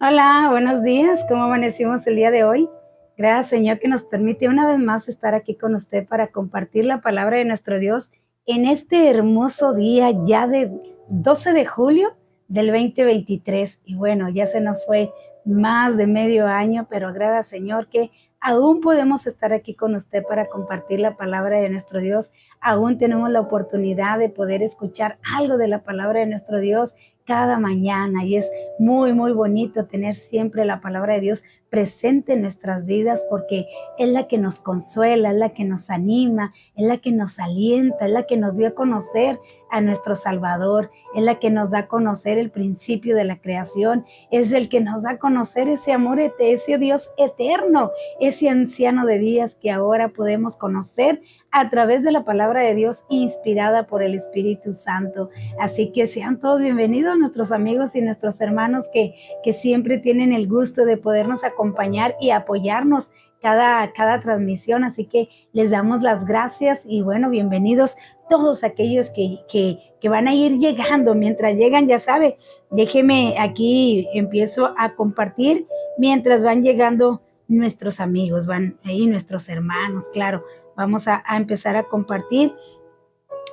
Hola, buenos días. ¿Cómo amanecimos el día de hoy? Gracias, Señor, que nos permite una vez más estar aquí con usted para compartir la palabra de nuestro Dios en este hermoso día ya de 12 de julio del 2023. Y bueno, ya se nos fue más de medio año, pero gracias, Señor, que aún podemos estar aquí con usted para compartir la palabra de nuestro Dios. Aún tenemos la oportunidad de poder escuchar algo de la palabra de nuestro Dios cada mañana y es muy, muy bonito tener siempre la palabra de Dios presente en nuestras vidas porque es la que nos consuela, es la que nos anima, es la que nos alienta, es la que nos dio a conocer a nuestro Salvador, es la que nos da a conocer el principio de la creación, es el que nos da a conocer ese amor, ese Dios eterno, ese anciano de días que ahora podemos conocer a través de la palabra de Dios inspirada por el Espíritu Santo. Así que sean todos bienvenidos nuestros amigos y nuestros hermanos que siempre tienen el gusto de podernos acompañar y apoyarnos cada transmisión. Así que les damos las gracias y bueno, bienvenidos todos aquellos que van a ir llegando. Mientras llegan, ya sabe, déjeme aquí, empiezo a compartir mientras van llegando nuestros amigos, van ahí nuestros hermanos, claro. Vamos a empezar a compartir.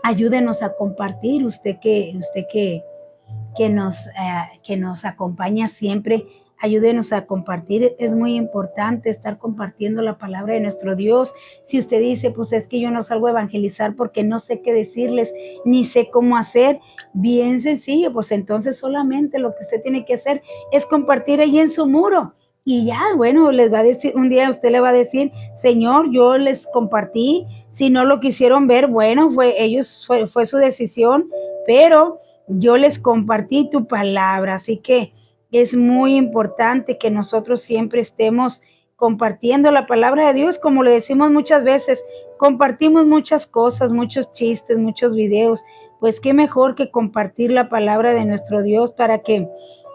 Ayúdenos a compartir, que nos acompaña siempre, ayúdenos a compartir. Es muy importante estar compartiendo la palabra de nuestro Dios. Si usted dice, pues es que yo no salgo a evangelizar porque no sé qué decirles, ni sé cómo hacer, bien sencillo, pues entonces solamente lo que usted tiene que hacer es compartir ahí en su muro. Y ya, bueno, les va a decir, un día usted le va a decir, Señor, yo les compartí, si no lo quisieron ver, bueno, fue su decisión, pero yo les compartí tu palabra, así que es muy importante que nosotros siempre estemos compartiendo la palabra de Dios, como le decimos muchas veces, compartimos muchas cosas, muchos chistes, muchos videos, pues qué mejor que compartir la palabra de nuestro Dios para que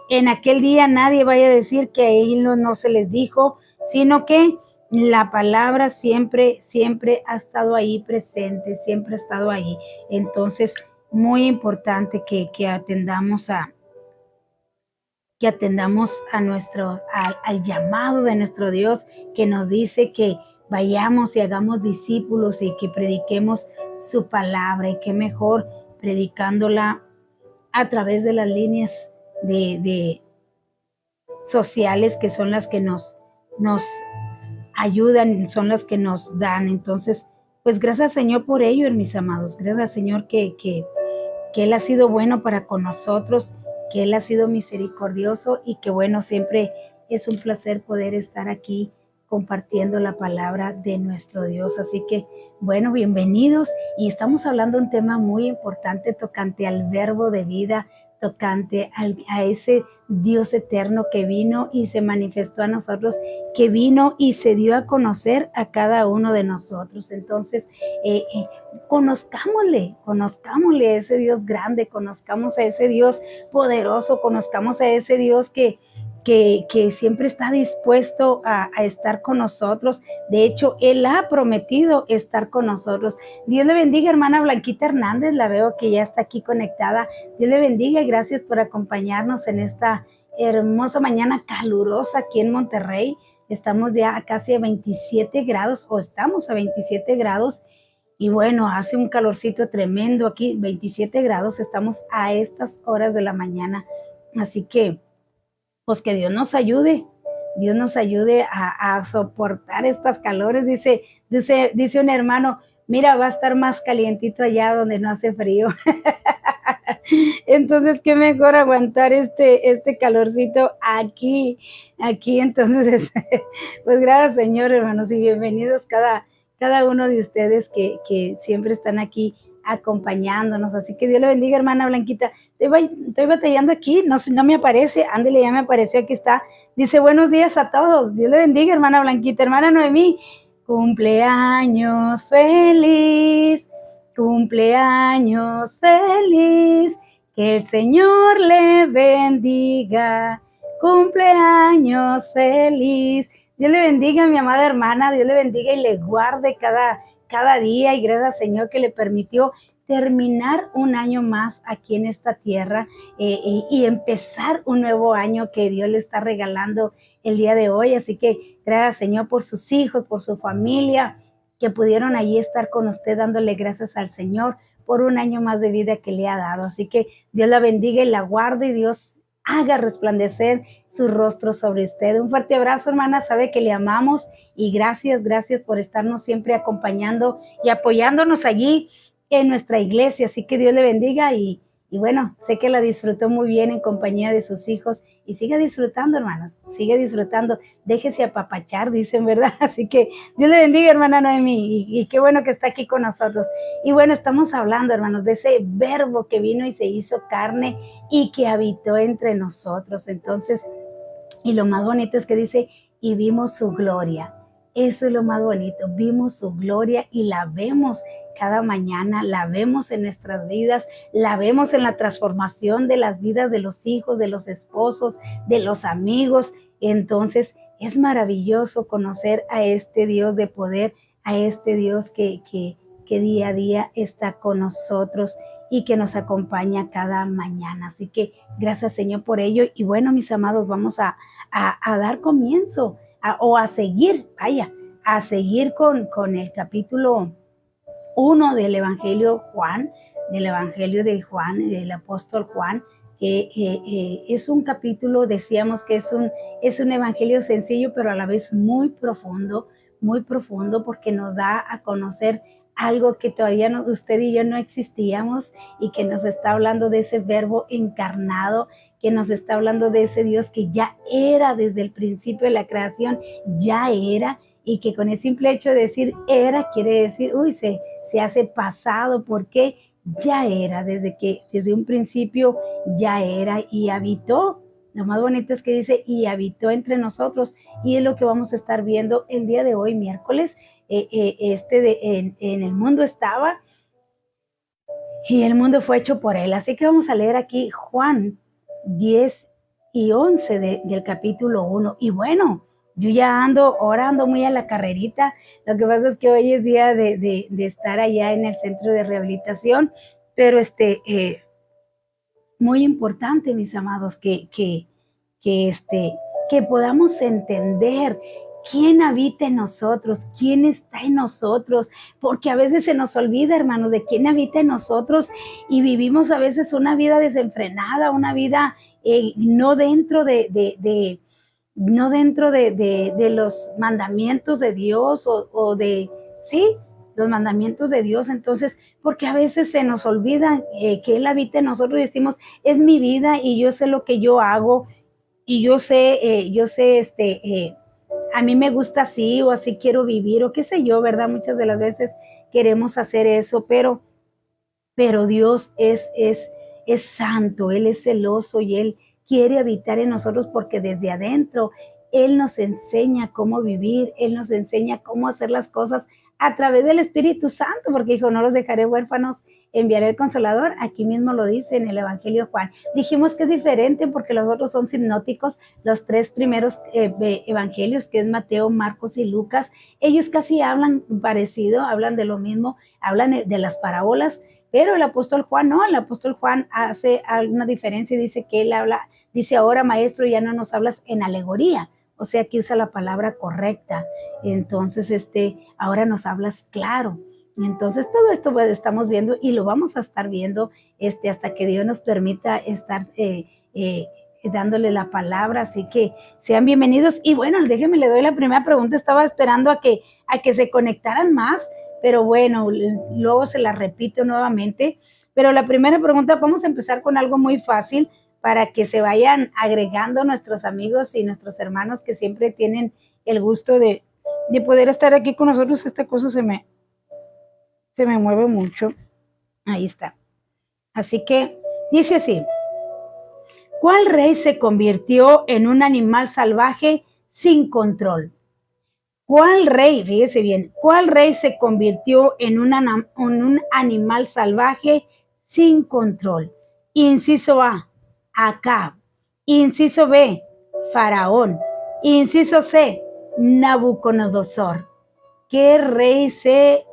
en aquel día nadie vaya a decir que a ellos no se les dijo, sino que la palabra siempre, siempre ha estado ahí presente, siempre ha estado ahí. Entonces, muy importante que atendamos a al llamado de nuestro Dios que nos dice que vayamos y hagamos discípulos y que prediquemos su palabra y qué mejor predicándola a través de las líneas de sociales que son las que nos ayudan, son las que nos dan. Entonces, pues gracias Señor por ello, mis amados. Gracias Señor que Él ha sido bueno para con nosotros, que Él ha sido misericordioso y que bueno, siempre es un placer poder estar aquí compartiendo la palabra de nuestro Dios. Así que bueno, bienvenidos y estamos hablando de un tema muy importante tocante al verbo de vida, tocante a ese Dios eterno que vino y se manifestó a nosotros, que vino y se dio a conocer a cada uno de nosotros. Entonces, conozcámosle a ese Dios grande, conozcamos a ese Dios poderoso, conozcamos a ese Dios que siempre está dispuesto a estar con nosotros. De hecho, Él ha prometido estar con nosotros. Dios le bendiga, hermana Blanquita Hernández, la veo que ya está aquí conectada. Dios le bendiga y gracias por acompañarnos en esta hermosa mañana calurosa aquí en Monterrey. Estamos ya casi a 27 grados o estamos a 27 grados y bueno, hace un calorcito tremendo aquí, 27 grados, estamos a estas horas de la mañana. Así que pues que Dios nos ayude a soportar estas calores. Dice un hermano, mira, va a estar más calientito allá donde no hace frío. Entonces, qué mejor aguantar este calorcito aquí. Entonces, pues gracias, Señor, hermanos, y bienvenidos cada uno de ustedes que siempre están aquí acompañándonos. Así que Dios le bendiga, hermana Blanquita. Estoy batallando aquí, no me aparece. Ándele, ya me apareció, aquí está. Dice, buenos días a todos. Dios le bendiga, hermana Blanquita. Hermana Noemí, cumpleaños feliz. Cumpleaños feliz, que el Señor le bendiga. Cumpleaños feliz. Dios le bendiga, mi amada hermana. Dios le bendiga y le guarde cada día. Y gracias al Señor que le permitió terminar un año más aquí en esta tierra y empezar un nuevo año que Dios le está regalando el día de hoy. Así que gracias, Señor, por sus hijos, por su familia, que pudieron allí estar con usted dándole gracias al Señor por un año más de vida que le ha dado. Así que Dios la bendiga y la guarde y Dios haga resplandecer su rostro sobre usted. Un fuerte abrazo, hermana. Sabe que le amamos y gracias por estarnos siempre acompañando y apoyándonos allí en nuestra iglesia. Así que Dios le bendiga y bueno, sé que la disfrutó muy bien en compañía de sus hijos y siga disfrutando, hermanos, sigue disfrutando, déjese apapachar, dicen, ¿verdad? Así que Dios le bendiga, hermana Noemí, y qué bueno que está aquí con nosotros. Y bueno, estamos hablando, hermanos, de ese verbo que vino y se hizo carne y que habitó entre nosotros. Entonces, y lo más bonito es que dice, y vimos su gloria. Eso es lo más bonito, vimos su gloria y la vemos cada mañana, la vemos en nuestras vidas, la vemos en la transformación de las vidas de los hijos, de los esposos, de los amigos. Entonces es maravilloso conocer a este Dios de poder, a este Dios que día a día está con nosotros y que nos acompaña cada mañana. Así que gracias, Señor, por ello. Y bueno, mis amados, vamos a dar comienzo a seguir con el capítulo 1 del Evangelio Juan, del Evangelio de Juan, del apóstol Juan, que es un capítulo, decíamos que es un evangelio sencillo, pero a la vez muy profundo, porque nos da a conocer algo que todavía usted y yo no existíamos y que nos está hablando de ese verbo encarnado, que nos está hablando de ese Dios que ya era desde el principio de la creación, ya era, y que con el simple hecho de decir era, quiere decir, se hace pasado, porque ya era, desde un principio ya era y habitó. Lo más bonito es que dice, y habitó entre nosotros, y es lo que vamos a estar viendo el día de hoy, miércoles. En el mundo estaba, y el mundo fue hecho por él. Así que vamos a leer aquí Juan 10 y 11 del capítulo 1. Y bueno, yo ya ahora ando muy a la carrerita. Lo que pasa es que hoy es día de estar allá en el centro de rehabilitación, pero muy importante, mis amados, que podamos entender quién habita en nosotros, quién está en nosotros, porque a veces se nos olvida, hermanos, de quién habita en nosotros y vivimos a veces una vida desenfrenada, una vida no dentro de los mandamientos de Dios los mandamientos de Dios. Entonces, porque a veces se nos olvida que Él habita en nosotros y decimos, es mi vida y yo sé lo que yo hago y yo sé, a mí me gusta así o así quiero vivir o qué sé yo, ¿verdad? Muchas de las veces queremos hacer eso, pero Dios es santo, Él es celoso y Él quiere habitar en nosotros porque desde adentro Él nos enseña cómo vivir, Él nos enseña cómo hacer las cosas a través del Espíritu Santo, porque dijo, no los dejaré huérfanos, enviaré el Consolador. Aquí mismo lo dice en el Evangelio de Juan. Dijimos que es diferente porque los otros son sinópticos, los tres primeros evangelios, que es Mateo, Marcos y Lucas. Ellos casi hablan parecido, hablan de lo mismo, hablan de las parábolas, pero el apóstol Juan no, el apóstol Juan hace alguna diferencia y dice que él dice, ahora maestro, ya no nos hablas en alegoría, o sea que usa la palabra correcta. Entonces, ahora nos hablas claro. Y entonces todo esto lo estamos viendo y lo vamos a estar viendo hasta que Dios nos permita estar dándole la palabra. Así que sean bienvenidos. Y bueno, déjenme, le doy la primera pregunta. Estaba esperando a que se conectaran más, pero bueno, luego se la repito nuevamente. Pero la primera pregunta, vamos a empezar con algo muy fácil para que se vayan agregando nuestros amigos y nuestros hermanos que siempre tienen el gusto de poder estar aquí con nosotros. Esta cosa se me mueve mucho. Ahí está. Así que dice así: ¿cuál rey se convirtió en un animal salvaje sin control? ¿Cuál rey, fíjese bien, cuál rey se convirtió en un animal salvaje sin control? Inciso A, Acab. Inciso B, Faraón. Inciso C, Nabucodonosor. ¿Qué rey se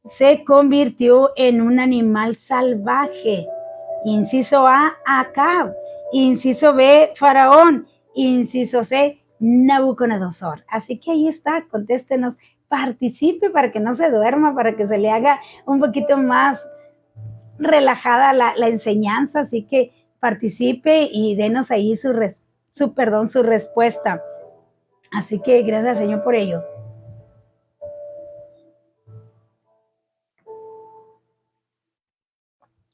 se convirtió en un animal salvaje. Inciso A, Acab. Inciso B, Faraón. Inciso C, Nabucodonosor. Así que ahí está, contéstenos, participe para que no se duerma, para que se le haga un poquito más relajada la enseñanza. Así que participe y denos ahí su respuesta. Así que gracias, Señor, por ello.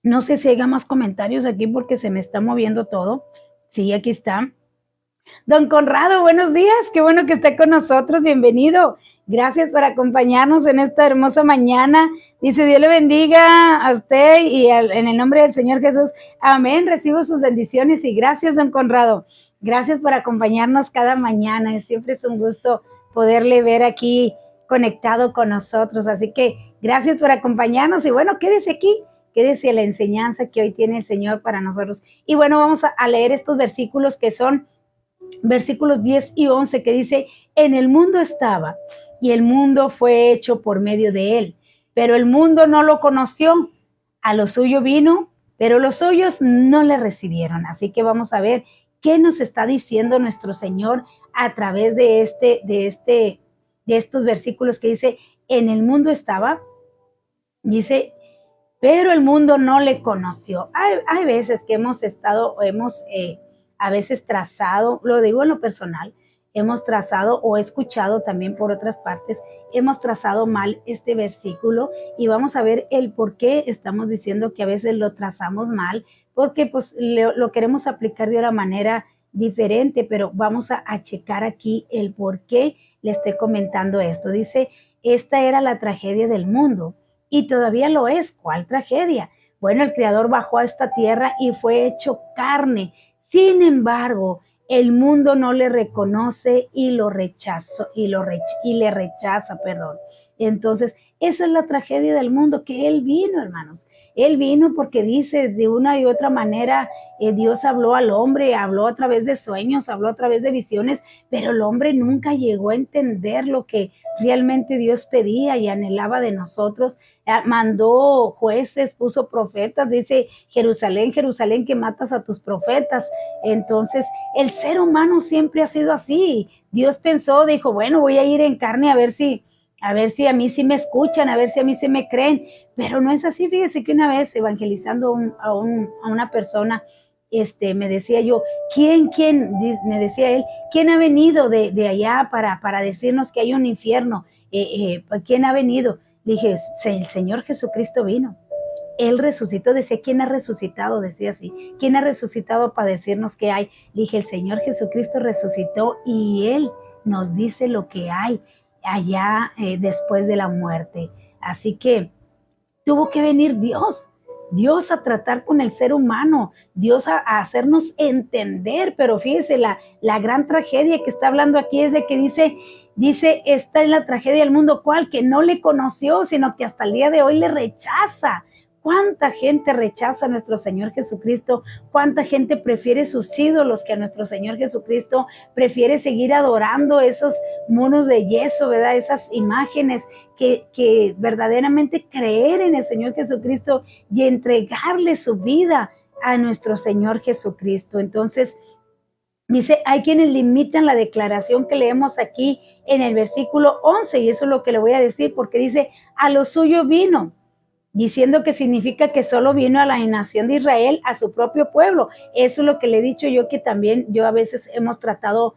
No sé si haya más comentarios aquí porque se me está moviendo todo. Sí, aquí está. Don Conrado, buenos días. Qué bueno que esté con nosotros. Bienvenido. Gracias por acompañarnos en esta hermosa mañana. Dice, Dios le bendiga a usted y en el nombre del Señor Jesús. Amén. Recibo sus bendiciones y gracias, don Conrado. Gracias por acompañarnos cada mañana. Siempre es un gusto poderle ver aquí conectado con nosotros. Así que gracias por acompañarnos y bueno, quédese aquí. Quédese la enseñanza que hoy tiene el Señor para nosotros. Y bueno, vamos a leer estos versículos que son versículos 10 y 11 que dice, en el mundo estaba y el mundo fue hecho por medio de él, pero el mundo no lo conoció. A lo suyo vino, pero los suyos no le recibieron. Así que vamos a ver qué nos está diciendo nuestro Señor a través de estos versículos que dice, en el mundo estaba, dice, pero el mundo no le conoció. Hay veces que hemos a veces trazado, lo digo en lo personal, hemos trazado o escuchado también por otras partes, hemos trazado mal este versículo y vamos a ver el por qué estamos diciendo que a veces lo trazamos mal, porque pues lo queremos aplicar de una manera diferente, pero vamos a checar aquí el por qué le estoy comentando esto. Dice, esta era la tragedia del mundo. Y todavía lo es. ¿Cuál tragedia? Bueno, el Creador bajó a esta tierra y fue hecho carne. Sin embargo, el mundo no le reconoce y le rechaza. Entonces, esa es la tragedia del mundo, que Él vino, hermanos. Él vino porque dice de una y otra manera, Dios habló al hombre, habló a través de sueños, habló a través de visiones, pero el hombre nunca llegó a entender lo que realmente Dios pedía y anhelaba de nosotros. Mandó jueces, puso profetas, dice, Jerusalén, Jerusalén, que matas a tus profetas. Entonces, el ser humano siempre ha sido así. Dios pensó, dijo, bueno, voy a ir en carne a ver si a mí sí me escuchan, a ver si a mí sí me creen, pero no es así. Fíjese que una vez evangelizando a una persona, me decía yo, ¿quién? Me decía él, ¿quién ha venido de allá para decirnos que hay un infierno? ¿Quién ha venido? Dije, el Señor Jesucristo vino. Él resucitó. Decía, ¿quién ha resucitado? Decía así, ¿quién ha resucitado para decirnos qué hay? Dije, el Señor Jesucristo resucitó y Él nos dice lo que hay allá después de la muerte. Así que tuvo que venir Dios a tratar con el ser humano, Dios a hacernos entender. Pero fíjese, la gran tragedia que está hablando aquí es de que dice, esta es la tragedia del mundo, ¿cuál? Que no le conoció, sino que hasta el día de hoy le rechaza. ¿Cuánta gente rechaza a nuestro Señor Jesucristo? ¿Cuánta gente prefiere sus ídolos que a nuestro Señor Jesucristo? Prefiere seguir adorando esos monos de yeso, ¿verdad? Esas imágenes que verdaderamente creer en el Señor Jesucristo y entregarle su vida a nuestro Señor Jesucristo. Entonces, dice, hay quienes limitan la declaración que leemos aquí en el versículo 11, y eso es lo que le voy a decir, porque dice, a lo suyo vino, diciendo que significa que solo vino a la nación de Israel, a su propio pueblo. Eso es lo que le he dicho yo, que también yo a veces hemos trazado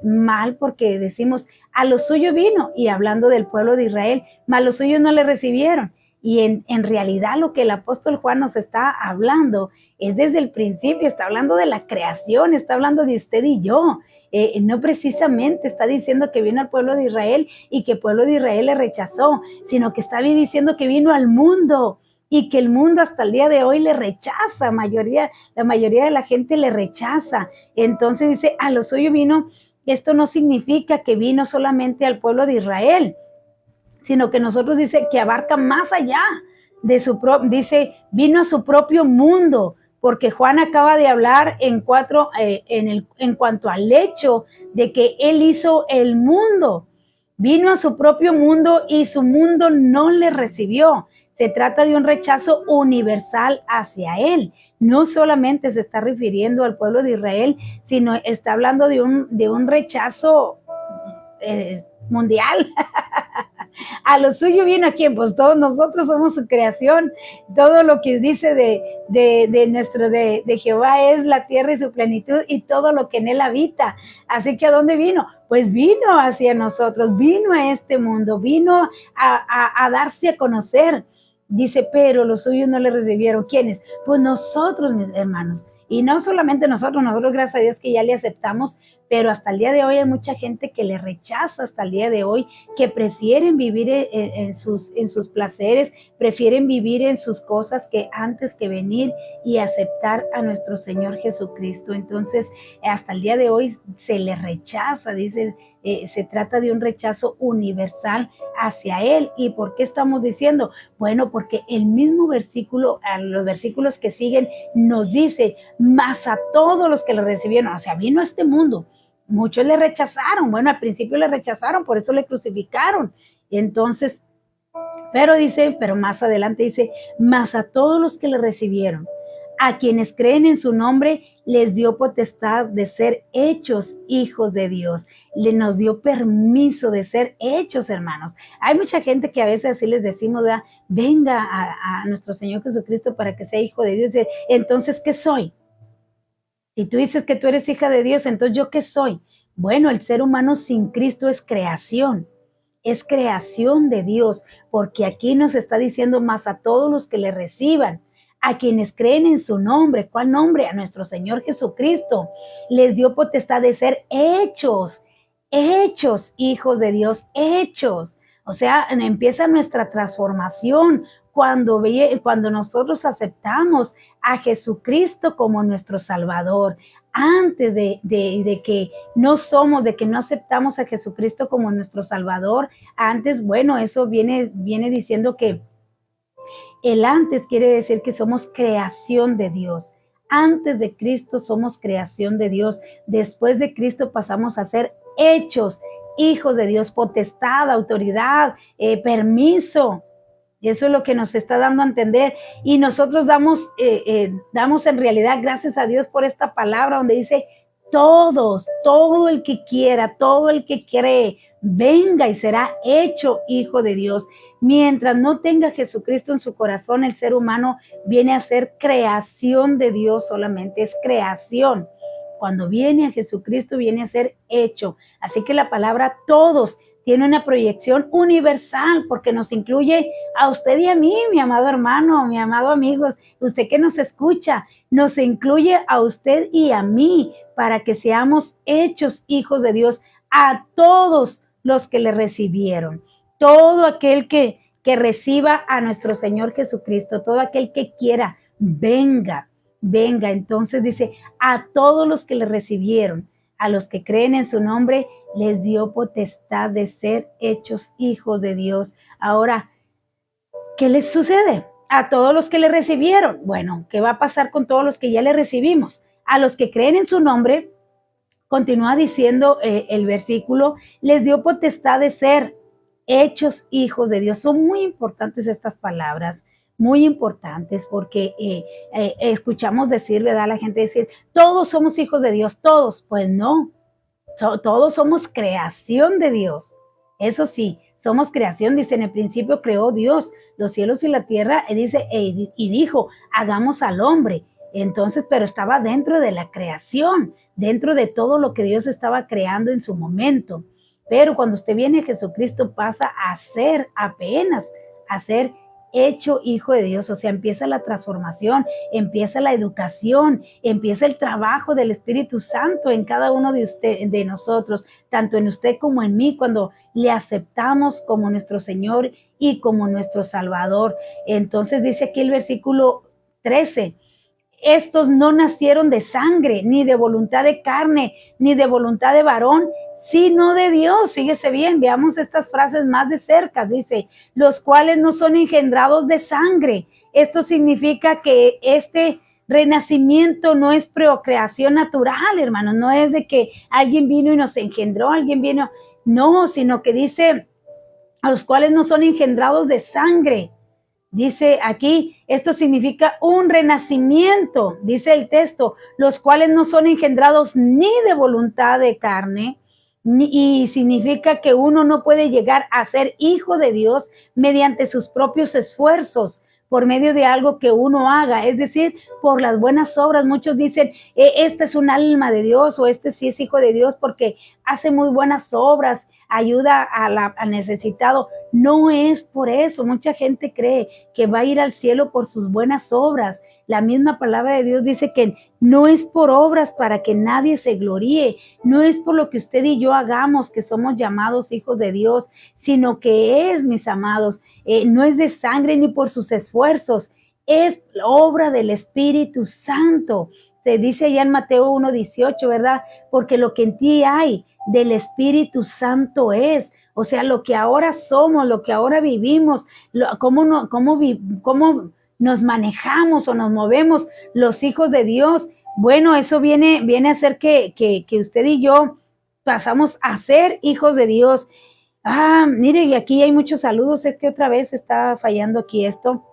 mal, porque decimos, a lo suyo vino, y hablando del pueblo de Israel, mas los suyos no le recibieron. Y en realidad lo que el apóstol Juan nos está hablando es desde el principio, está hablando de la creación, está hablando de usted y yo. No precisamente está diciendo que vino al pueblo de Israel y que el pueblo de Israel le rechazó, sino que está diciendo que vino al mundo y que el mundo hasta el día de hoy le rechaza. La mayoría de la gente le rechaza. Entonces dice, a lo suyo vino. Esto no significa que vino solamente al pueblo de Israel, sino que nosotros dice que abarca más allá dice, vino a su propio mundo, porque Juan acaba de hablar en cuanto al hecho de que Él hizo el mundo. Vino a su propio mundo y su mundo no le recibió. Se trata de un rechazo universal hacia él. No solamente se está refiriendo al pueblo de Israel, sino está hablando de un rechazo mundial. A lo suyo vino a quién, pues todos nosotros somos su creación. Todo lo que dice de Jehová es la tierra y su plenitud y todo lo que en él habita. Así que ¿a dónde vino? Pues vino hacia nosotros, vino a este mundo, vino a darse a conocer. Dice, pero los suyos no le recibieron. ¿Quiénes? Pues nosotros, mis hermanos. Y no solamente nosotros, gracias a Dios que ya le aceptamos, pero hasta el día de hoy hay mucha gente que le rechaza hasta el día de hoy, que prefieren vivir en sus placeres, prefieren vivir en sus cosas que antes que venir y aceptar a nuestro Señor Jesucristo. Entonces, hasta el día de hoy se le rechaza, dice, se trata de un rechazo universal hacia Él. ¿Y por qué estamos diciendo? Bueno, porque el mismo versículo, los versículos que siguen, nos dice, mas a todos los que le recibieron, o sea, vino a este mundo. Muchos le rechazaron, bueno, al principio le rechazaron, por eso le crucificaron. Entonces, pero más adelante dice, mas a todos los que le recibieron, a quienes creen en su nombre, les dio potestad de ser hechos hijos de Dios. Nos dio permiso de ser hechos, hermanos. Hay mucha gente que a veces así les decimos, venga a nuestro Señor Jesucristo para que sea hijo de Dios. Entonces, ¿qué soy? Si tú dices que tú eres hija de Dios, entonces ¿yo qué soy? Bueno, el ser humano sin Cristo es creación de Dios, porque aquí nos está diciendo más a todos los que le reciban, a quienes creen en su nombre. ¿Cuál nombre? A nuestro Señor Jesucristo. Les dio potestad de ser hechos hijos de Dios, hechos. O sea, empieza nuestra transformación cuando nosotros aceptamos a Jesucristo como nuestro Salvador. Antes de que no aceptamos a Jesucristo como nuestro Salvador, antes, bueno, eso viene diciendo que el antes quiere decir que somos creación de Dios. Antes de Cristo somos creación de Dios. Después de Cristo pasamos a ser hechos hijos de Dios, potestad, autoridad, permiso. Y eso es lo que nos está dando a entender. Y nosotros damos en realidad gracias a Dios por esta palabra donde dice, todo el que quiera, todo el que cree, venga y será hecho hijo de Dios. Mientras no tenga Jesucristo en su corazón, el ser humano viene a ser creación de Dios solamente, es creación. Cuando viene a Jesucristo, viene a ser hecho. Así que la palabra todos tiene una proyección universal porque nos incluye a usted y a mí, mi amado hermano, mi amado amigos, usted que nos escucha, nos incluye a usted y a mí para que seamos hechos hijos de Dios a todos los que le recibieron. Todo aquel que reciba a nuestro Señor Jesucristo, todo aquel que quiera, venga. Entonces dice, a todos los que le recibieron, a los que creen en su nombre, les dio potestad de ser hechos hijos de Dios. Ahora, ¿qué les sucede? A todos los que le recibieron. Bueno, ¿qué va a pasar con todos los que ya le recibimos? A los que creen en su nombre, continúa diciendo el versículo, les dio potestad de ser hechos hijos de Dios. Son muy importantes estas palabras, muy importantes, porque escuchamos decir, ¿verdad? La gente decir, todos somos hijos de Dios, todos. Pues no, todos somos creación de Dios. Eso sí, somos creación, dice, en el principio creó Dios los cielos y la tierra, dice, y dijo, hagamos al hombre. Entonces, pero estaba dentro de la creación, dentro de todo lo que Dios estaba creando en su momento. Pero cuando usted viene a Jesucristo pasa a ser hecho hijo de Dios. O sea, empieza la transformación, empieza la educación, empieza el trabajo del Espíritu Santo en cada uno de nosotros, tanto en usted como en mí, cuando le aceptamos como nuestro Señor y como nuestro Salvador. Entonces dice aquí el versículo 13, estos no nacieron de sangre, ni de voluntad de carne, ni de voluntad de varón, sino de Dios. Fíjese bien, veamos estas frases más de cerca. Dice, los cuales no son engendrados de sangre. Esto significa que este renacimiento no es procreación natural, hermanos. No es de que alguien vino y nos engendró, alguien vino. No, sino que dice, a los cuales no son engendrados de sangre. Dice aquí, esto significa un renacimiento, dice el texto, los cuales no son engendrados ni de voluntad de carne, y significa que uno no puede llegar a ser hijo de Dios mediante sus propios esfuerzos, por medio de algo que uno haga, es decir, por las buenas obras. Muchos dicen, este es un alma de Dios, o este sí es hijo de Dios porque hace muy buenas obras, ayuda al necesitado. No es por eso. Mucha gente cree que va a ir al cielo por sus buenas obras. La misma palabra de Dios dice que no es por obras para que nadie se gloríe, no es por lo que usted y yo hagamos que somos llamados hijos de Dios, sino que es, mis amados, no es de sangre ni por sus esfuerzos, es obra del Espíritu Santo. Se dice allá en Mateo 1:18, ¿verdad? Porque lo que en ti hay del Espíritu Santo es, o sea, lo que ahora somos, lo que ahora vivimos, cómo nos manejamos o nos movemos los hijos de Dios. Bueno, eso viene a hacer que usted y yo pasamos a ser hijos de Dios. Mire, y aquí hay muchos saludos. Es que otra vez está fallando aquí esto.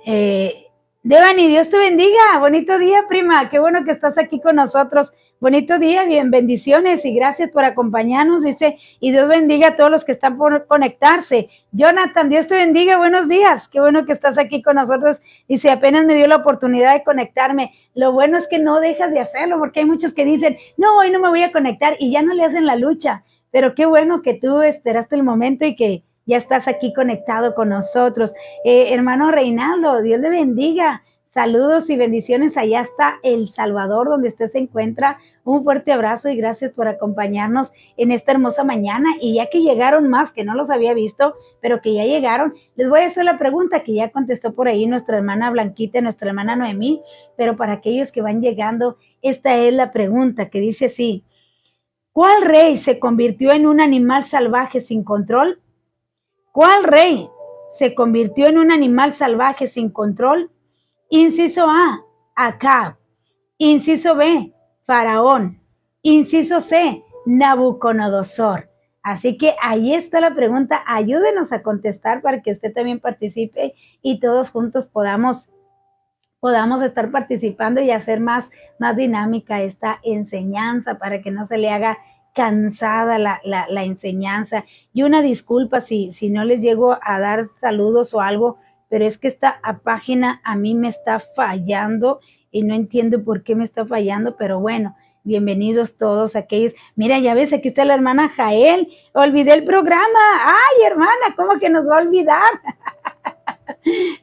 Devani, Dios te bendiga. Bonito día, prima. Qué bueno que estás aquí con nosotros. Bonito día, bien, bendiciones y gracias por acompañarnos, dice, y Dios bendiga a todos los que están por conectarse. Jonathan, Dios te bendiga, buenos días, qué bueno que estás aquí con nosotros, dice, apenas me dio la oportunidad de conectarme. Lo bueno es que no dejas de hacerlo, porque hay muchos que dicen, no, hoy no me voy a conectar, y ya no le hacen la lucha, pero qué bueno que tú esperaste el momento y que ya estás aquí conectado con nosotros. Hermano Reinaldo, Dios le bendiga. Saludos y bendiciones allá hasta El Salvador, donde usted se encuentra. Un fuerte abrazo y gracias por acompañarnos en esta hermosa mañana. Y ya que llegaron más, que no los había visto, pero que ya llegaron, les voy a hacer la pregunta que ya contestó por ahí nuestra hermana Blanquita, nuestra hermana Noemí, pero para aquellos que van llegando, esta es la pregunta que dice así: ¿cuál rey se convirtió en un animal salvaje sin control? ¿Cuál rey se convirtió en un animal salvaje sin control? Inciso A, Acab. Inciso B, Faraón. Inciso C, Nabucodonosor. Así que ahí está la pregunta. Ayúdenos a contestar para que usted también participe y todos juntos podamos estar participando y hacer más dinámica esta enseñanza para que no se le haga cansada la enseñanza. Y una disculpa si no les llego a dar saludos o algo, pero es que esta página a mí me está fallando y no entiendo por qué me está fallando, pero bueno, bienvenidos todos aquellos. Mira, ya ves, aquí está la hermana Jael. Olvidé el programa. Ay, hermana, ¿cómo que nos va a olvidar?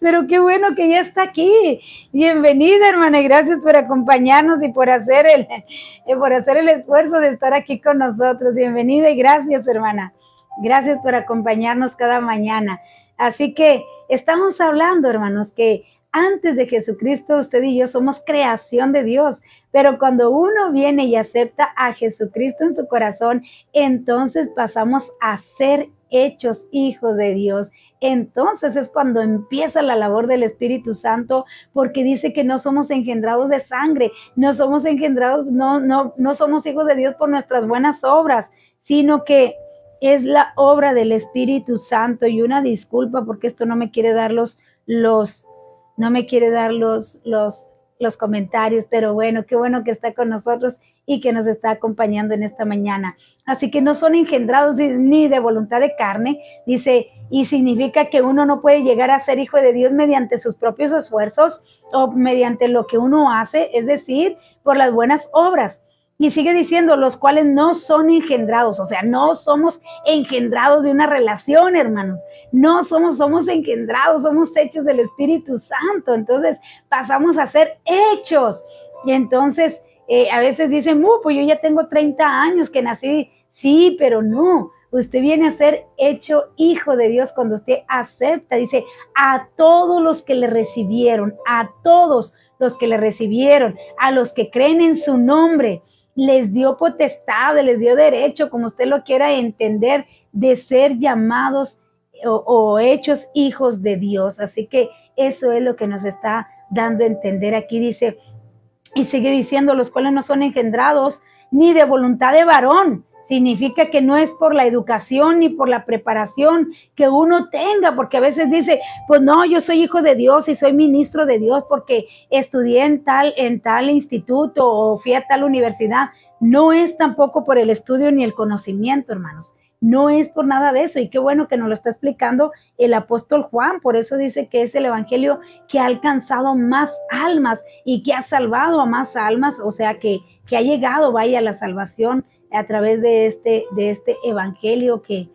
Pero qué bueno que ya está aquí. Bienvenida, hermana, y gracias por acompañarnos y por hacer el esfuerzo de estar aquí con nosotros. Bienvenida y gracias, hermana. Gracias por acompañarnos cada mañana. Así que estamos hablando, hermanos, que antes de Jesucristo, usted y yo somos creación de Dios, pero cuando uno viene y acepta a Jesucristo en su corazón, entonces pasamos a ser hechos hijos de Dios. Entonces es cuando empieza la labor del Espíritu Santo, porque dice que no somos engendrados de sangre, no somos engendrados, no somos hijos de Dios por nuestras buenas obras, sino que es la obra del Espíritu Santo. Y una disculpa porque esto no me quiere dar los comentarios, pero bueno, qué bueno que está con nosotros y que nos está acompañando en esta mañana. Así que no son engendrados ni de voluntad de carne, dice, y significa que uno no puede llegar a ser hijo de Dios mediante sus propios esfuerzos o mediante lo que uno hace, es decir, por las buenas obras. Y sigue diciendo, los cuales no son engendrados, o sea, no somos engendrados de una relación, hermanos. No somos engendrados, somos hechos del Espíritu Santo. Entonces pasamos a ser hechos. Y entonces a veces dicen, pues yo ya tengo 30 años que nací. Sí, pero no. Usted viene a ser hecho hijo de Dios cuando usted acepta. Dice, a todos los que le recibieron, a todos los que le recibieron, a los que creen en su nombre, les dio potestad, les dio derecho, como usted lo quiera entender, de ser llamados o hechos hijos de Dios. Así que eso es lo que nos está dando a entender aquí. Dice, y sigue diciendo, los cuales no son engendrados ni de voluntad de varón, Significa que no es por la educación ni por la preparación que uno tenga, porque a veces dice, pues no, yo soy hijo de Dios y soy ministro de Dios porque estudié en tal instituto o fui a tal universidad. No es tampoco por el estudio ni el conocimiento, hermanos. No es por nada de eso. Y qué bueno que nos lo está explicando el apóstol Juan. Por eso dice que es el evangelio que ha alcanzado más almas y que ha salvado a más almas. O sea, que ha llegado, vaya, la salvación a través de este evangelio que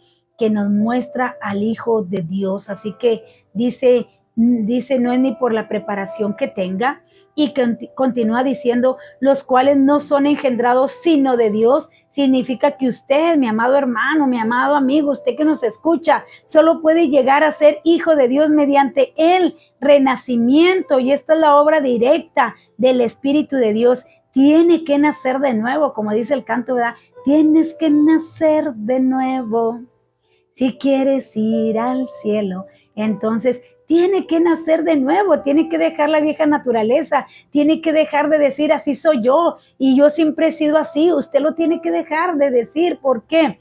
nos muestra al Hijo de Dios. Así que dice, no es ni por la preparación que tenga, y continúa diciendo, los cuales no son engendrados sino de Dios. Significa que usted, mi amado hermano, mi amado amigo, usted que nos escucha, solo puede llegar a ser hijo de Dios mediante el renacimiento, y esta es la obra directa del Espíritu de Dios. Tiene que nacer de nuevo, como dice el canto, ¿verdad? Tienes que nacer de nuevo si quieres ir al cielo. Entonces, tiene que nacer de nuevo, tiene que dejar la vieja naturaleza, tiene que dejar de decir así soy yo y yo siempre he sido así. Usted lo tiene que dejar de decir. ¿Por qué?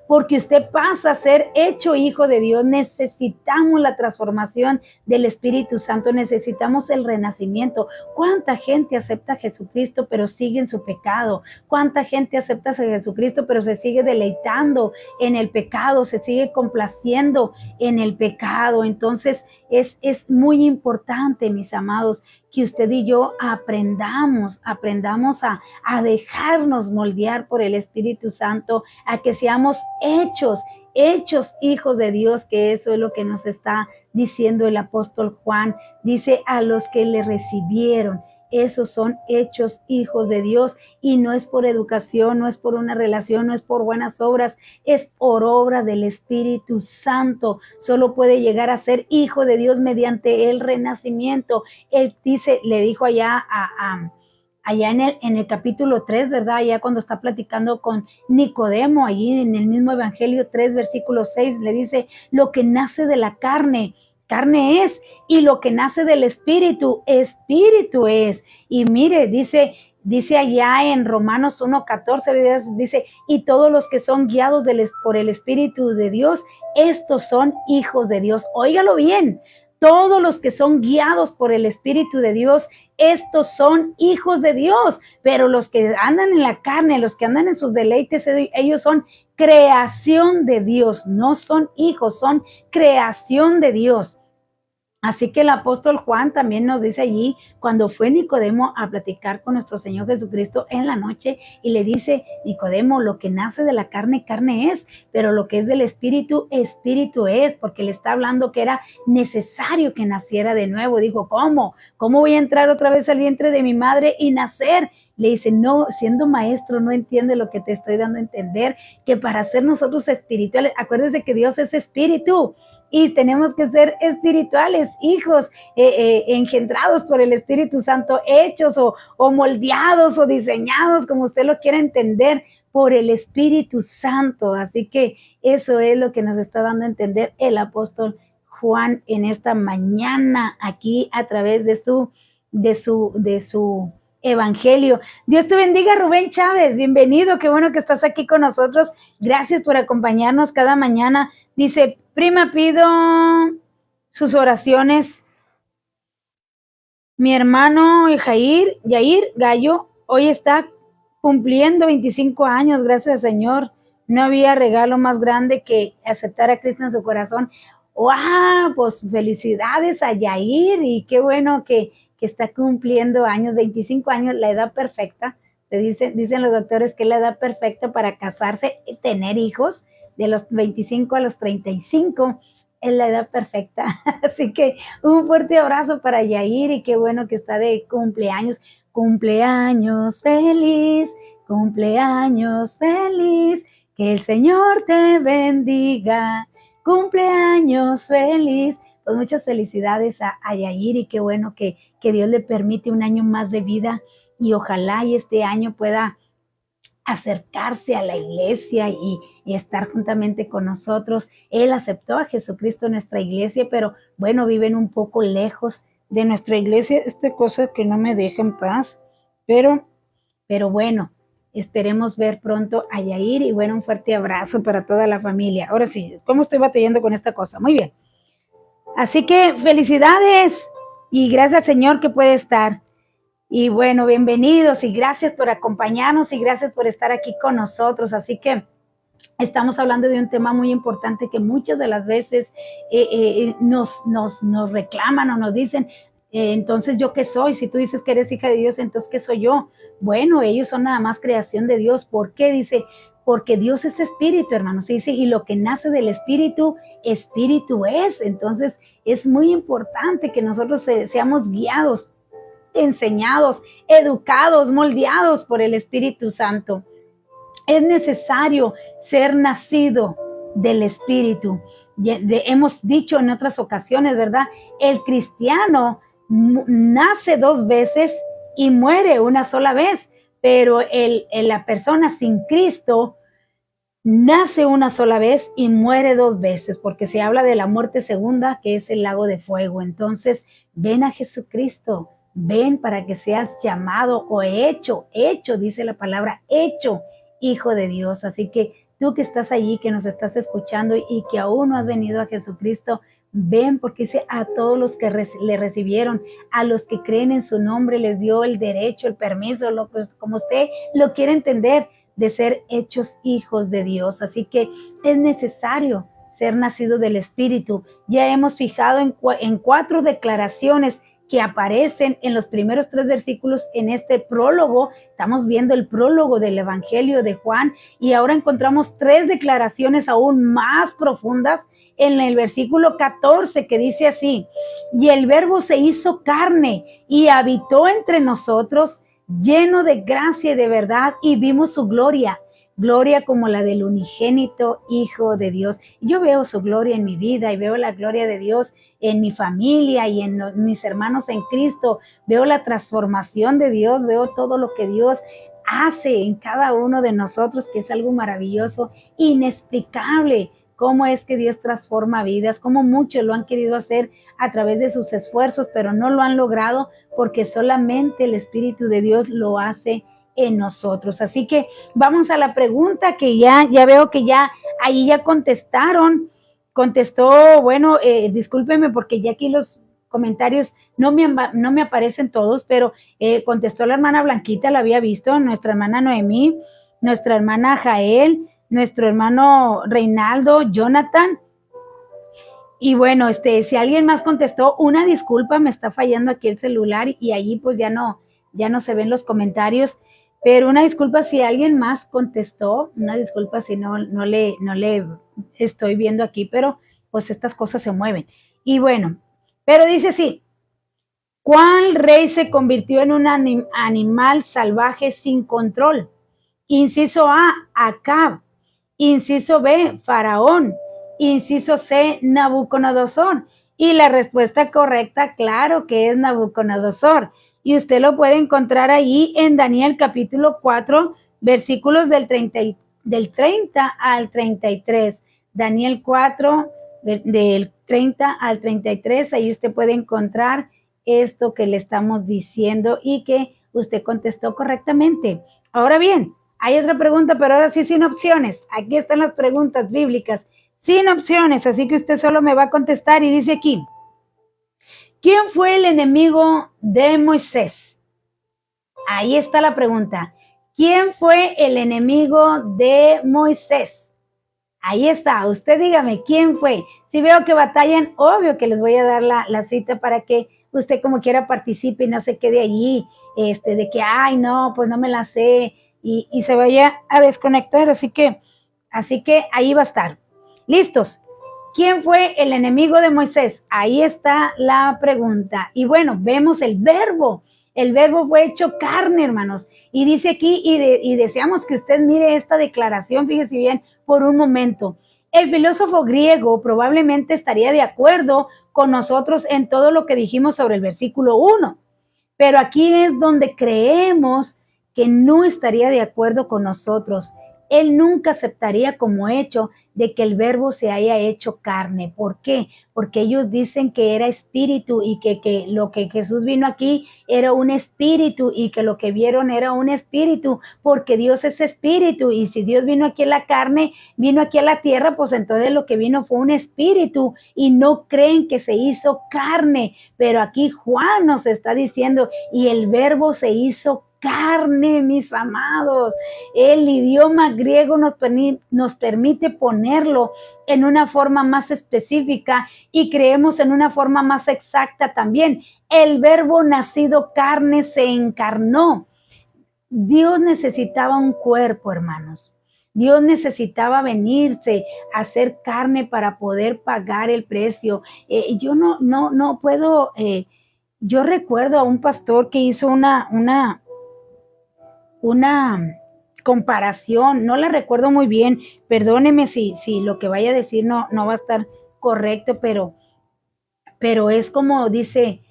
Porque usted pasa a ser hecho hijo de Dios. Necesitamos la transformación del Espíritu Santo, necesitamos el renacimiento. ¿Cuánta gente acepta a Jesucristo pero sigue en su pecado? ¿Cuánta gente acepta a Jesucristo pero se sigue deleitando en el pecado, se sigue complaciendo en el pecado? Entonces es muy importante, mis amados, que usted y yo aprendamos a dejarnos moldear por el Espíritu Santo, a que seamos hechos hijos de Dios, que eso es lo que nos está diciendo el apóstol Juan. Dice, a los que le recibieron, esos son hechos hijos de Dios, y no es por educación, no es por una relación, no es por buenas obras, es por obra del Espíritu Santo. Solo puede llegar a ser hijo de Dios mediante el renacimiento. Él dice, le dijo allá en el capítulo 3, ¿verdad? Allá cuando está platicando con Nicodemo, allí en el mismo Evangelio 3, versículo 6, le dice, lo que nace de la carne, carne es, y lo que nace del espíritu, espíritu es. Y mire, dice allá en Romanos 1:14, dice, y todos los que son guiados por el Espíritu de Dios, estos son hijos de Dios. Óigalo bien, todos los que son guiados por el Espíritu de Dios, estos son hijos de Dios. Pero los que andan en la carne, los que andan en sus deleites, ellos son creación de Dios, no son hijos, son creación de Dios. Así que el apóstol Juan también nos dice allí, cuando fue Nicodemo a platicar con nuestro Señor Jesucristo en la noche, y le dice, Nicodemo, lo que nace de la carne, carne es, pero lo que es del espíritu, espíritu es, porque le está hablando que era necesario que naciera de nuevo. Dijo, ¿cómo? ¿Cómo voy a entrar otra vez al vientre de mi madre y nacer? Le dice, no, siendo maestro, no entiende lo que te estoy dando a entender, que para ser nosotros espirituales, acuérdese que Dios es espíritu, y tenemos que ser espirituales, hijos engendrados por el Espíritu Santo, hechos o moldeados o diseñados, como usted lo quiera entender, por el Espíritu Santo. Así que eso es lo que nos está dando a entender el apóstol Juan en esta mañana, aquí a través de su evangelio. Dios te bendiga, Rubén Chávez, bienvenido, qué bueno que estás aquí con nosotros. Gracias por acompañarnos cada mañana. Dice, prima, pido sus oraciones. Mi hermano Yair Gallo hoy está cumpliendo 25 años, gracias al Señor. No había regalo más grande que aceptar a Cristo en su corazón. ¡Wow! Pues felicidades a Yair, y qué bueno que está cumpliendo años, 25 años, la edad perfecta. Dicen los doctores que es la edad perfecta para casarse y tener hijos. De los 25 a los 35 es la edad perfecta. Así que un fuerte abrazo para Yair, y qué bueno que está de cumpleaños. Cumpleaños feliz, cumpleaños feliz, que el Señor te bendiga. Cumpleaños feliz. Pues muchas felicidades a Yair, y qué bueno que Dios le permite un año más de vida, y ojalá y este año pueda acercarse a la iglesia y estar juntamente con nosotros. Él aceptó a Jesucristo en nuestra iglesia, pero bueno, viven un poco lejos de nuestra iglesia. Esta cosa que no me deja en paz, pero bueno, esperemos ver pronto a Yair y bueno, un fuerte abrazo para toda la familia. Ahora sí, ¿cómo estoy batallando con esta cosa? Muy bien. Así que felicidades y gracias Señor que puede estar. Y bueno, bienvenidos y gracias por acompañarnos y gracias por estar aquí con nosotros. Así que estamos hablando de un tema muy importante que muchas de las veces nos reclaman o nos dicen, entonces ¿yo qué soy? Si tú dices que eres hija de Dios, entonces ¿qué soy yo? Bueno, ellos son nada más creación de Dios. ¿Por qué? Dice, porque Dios es espíritu, hermanos. Dice, y lo que nace del espíritu, espíritu es. Entonces es muy importante que nosotros seamos guiados, enseñados, educados, moldeados por el Espíritu Santo. Es necesario ser nacido del Espíritu. Hemos dicho en otras ocasiones, ¿verdad? El cristiano nace 2 veces y muere una sola vez, pero la persona sin Cristo nace una sola vez y muere 2 veces, porque se habla de la muerte segunda, que es el lago de fuego. Entonces, ven a Jesucristo, ven para que seas llamado o hecho, dice la palabra, hecho hijo de Dios. Así que tú que estás allí, que nos estás escuchando y que aún no has venido a Jesucristo, ven, porque dice a todos los que le recibieron, a los que creen en su nombre, les dio el derecho, el permiso, como usted lo quiere entender, de ser hechos hijos de Dios. Así que es necesario ser nacido del Espíritu. Ya hemos fijado en 4 declaraciones que aparecen en los primeros 3 versículos en este prólogo. Estamos viendo el prólogo del Evangelio de Juan y ahora encontramos 3 declaraciones aún más profundas en el versículo 14, que dice así: y el Verbo se hizo carne y habitó entre nosotros, lleno de gracia y de verdad, y vimos su gloria, gloria como la del unigénito Hijo de Dios. Yo veo su gloria en mi vida y veo la gloria de Dios en mi familia y en mis hermanos en Cristo. Veo la transformación de Dios, veo todo lo que Dios hace en cada uno de nosotros, que es algo maravilloso, inexplicable. Cómo es que Dios transforma vidas, cómo muchos lo han querido hacer a través de sus esfuerzos, pero no lo han logrado porque solamente el Espíritu de Dios lo hace en nosotros. Así que vamos a la pregunta que ya veo que ahí ya contestaron. Contestó, bueno, discúlpeme porque ya aquí los comentarios no me aparecen todos, pero contestó la hermana Blanquita, la había visto, nuestra hermana Noemí, nuestra hermana Jael, nuestro hermano Reinaldo, Jonathan. Y bueno, si alguien más contestó, una disculpa, me está fallando aquí el celular y allí pues ya no se ven los comentarios, pero una disculpa si alguien más contestó, una disculpa si no le estoy viendo aquí, pero pues estas cosas se mueven. Y bueno, pero dice así: ¿cuál rey se convirtió en un animal salvaje sin control? Inciso A, Acab. Inciso B, Faraón. Inciso C, Nabucodonosor. Y la respuesta correcta, claro que es Nabucodonosor. Y usted lo puede encontrar ahí en Daniel capítulo 4, versículos del 30 al 33. Daniel 4, del 30 al 33, ahí usted puede encontrar esto que le estamos diciendo y que usted contestó correctamente. Ahora bien, hay otra pregunta, pero ahora sí sin opciones. Aquí están las preguntas bíblicas sin opciones, así que usted solo me va a contestar y dice aquí: ¿quién fue el enemigo de Moisés? Ahí está la pregunta. ¿Quién fue el enemigo de Moisés? Ahí está, usted dígame, ¿quién fue? Si veo que batallan, obvio que les voy a dar la cita para que usted como quiera participe y no se quede allí, de que, ay, no, pues no me la sé, y se vaya a desconectar, así que ahí va a estar. ¿Listos? ¿Quién fue el enemigo de Moisés? Ahí está la pregunta. Y bueno, vemos el verbo. El verbo fue hecho carne, hermanos. Y dice aquí, y deseamos que usted mire esta declaración, fíjese bien, por un momento. El filósofo griego probablemente estaría de acuerdo con nosotros en todo lo que dijimos sobre el versículo 1. Pero aquí es donde creemos que no estaría de acuerdo con nosotros. Él nunca aceptaría como hecho de que el verbo se haya hecho carne. ¿Por qué? Porque ellos dicen que era espíritu y que lo que Jesús vino aquí era un espíritu y que lo que vieron era un espíritu, porque Dios es espíritu y si Dios vino aquí en la carne, vino aquí a la tierra, pues entonces lo que vino fue un espíritu y no creen que se hizo carne. Pero aquí Juan nos está diciendo, y el verbo se hizo carne, mis amados. El idioma griego nos permite ponerlo en una forma más específica y creemos en una forma más exacta también. El verbo nacido carne se encarnó. Dios necesitaba un cuerpo, hermanos. Dios necesitaba venirse a hacer carne para poder pagar el precio. Yo no puedo. Yo recuerdo a un pastor que hizo una comparación, no la recuerdo muy bien, perdóneme si lo que vaya a decir no va a estar correcto, pero es como dice,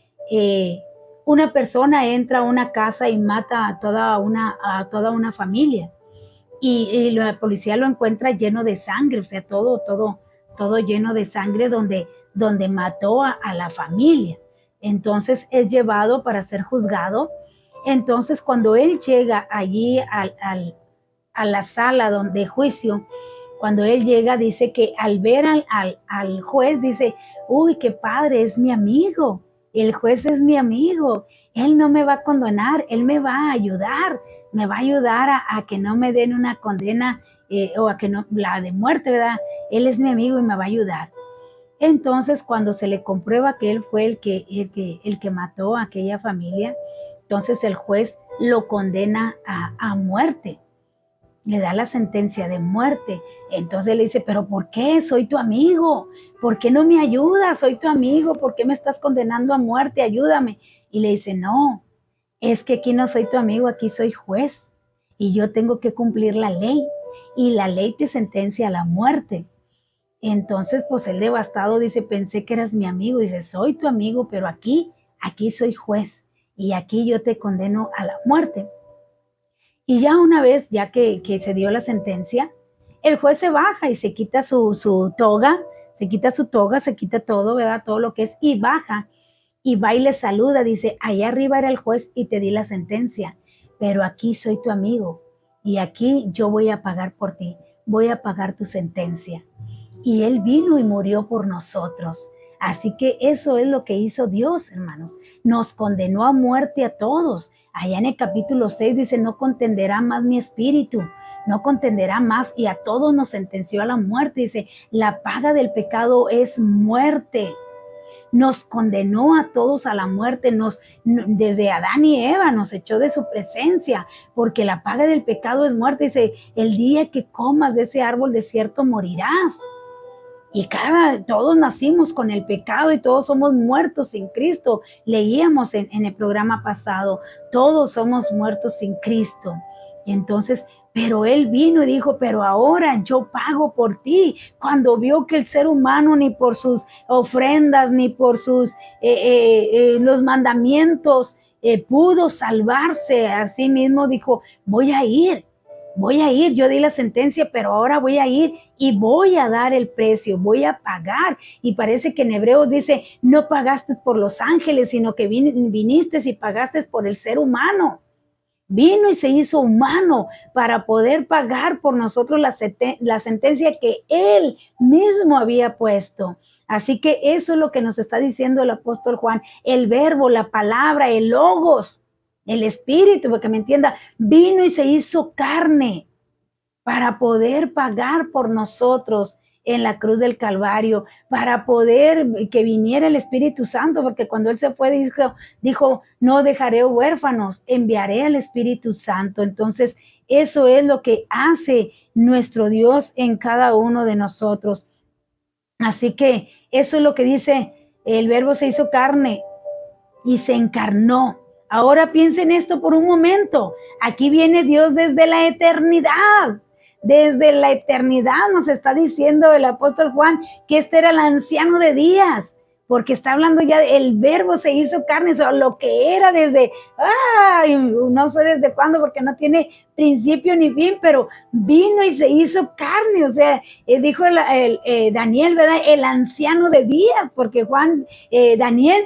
una persona entra a una casa y mata a toda una familia y la policía lo encuentra lleno de sangre, o sea, todo lleno de sangre donde mató a la familia. Entonces es llevado para ser juzgado. Entonces cuando él llega allí a la sala de juicio, cuando él llega dice que al ver al juez dice, uy, qué padre, es mi amigo, el juez es mi amigo, él no me va a condenar, él me va a ayudar, a que no me den una condena o a que no, la de muerte, ¿verdad? Él es mi amigo y me va a ayudar. Entonces, cuando se le comprueba que él fue el que mató a aquella familia, entonces el juez lo condena a muerte, le da la sentencia de muerte. Entonces le dice, pero ¿por qué? Soy tu amigo, ¿por qué no me ayudas? Soy tu amigo, ¿por qué me estás condenando a muerte? Ayúdame. Y le dice, no, es que aquí no soy tu amigo, aquí soy juez y yo tengo que cumplir la ley y la ley te sentencia a la muerte. Entonces, pues él devastado dice, pensé que eras mi amigo. Dice, soy tu amigo, pero aquí soy juez y aquí yo te condeno a la muerte. Y ya una vez, ya que se dio la sentencia, el juez se baja y se quita su toga, se quita todo, ¿verdad? Todo lo que es, y baja, y va y le saluda, dice, allá arriba era el juez y te di la sentencia, pero aquí soy tu amigo, y aquí yo voy a pagar por ti, voy a pagar tu sentencia. Y él vino y murió por nosotros. Así que eso es lo que hizo Dios, hermanos. Nos condenó a muerte a todos. Allá en el capítulo 6 dice, no contenderá más mi espíritu, no contenderá más, y a todos nos sentenció a la muerte. Dice, la paga del pecado es muerte. Nos condenó a todos a la muerte, desde Adán y Eva nos echó de su presencia, porque la paga del pecado es muerte. Dice, el día que comas de ese árbol de cierto morirás. Y todos nacimos con el pecado y todos somos muertos sin Cristo. Leíamos en el programa pasado, todos somos muertos sin Cristo. Y entonces, pero Él vino y dijo, pero ahora yo pago por ti. Cuando vio que el ser humano ni por sus ofrendas, ni por los mandamientos pudo salvarse a sí mismo, dijo, voy a ir, yo di la sentencia, pero ahora voy a ir y voy a dar el precio, voy a pagar. Y parece que en Hebreos dice, no pagaste por los ángeles, sino que viniste y pagaste por el ser humano. Vino y se hizo humano para poder pagar por nosotros la sentencia que Él mismo había puesto. Así que eso es lo que nos está diciendo el apóstol Juan, el verbo, la palabra, el logos, el espíritu, para que me entienda, vino y se hizo carne para poder pagar por nosotros en la cruz del Calvario, para poder que viniera el Espíritu Santo, porque cuando Él se fue dijo, no dejaré huérfanos, enviaré al Espíritu Santo. Entonces, eso es lo que hace nuestro Dios en cada uno de nosotros. Así que eso es lo que dice, el verbo se hizo carne y se encarnó. Ahora piensen esto por un momento. Aquí viene Dios desde la eternidad. Desde la eternidad nos está diciendo el apóstol Juan que este era el anciano de días. porque está hablando ya, el verbo se hizo carne, o sea, lo que era desde, no sé desde cuándo, porque no tiene principio ni fin, pero vino y se hizo carne, o sea, dijo Daniel, ¿verdad? El anciano de días, porque Daniel,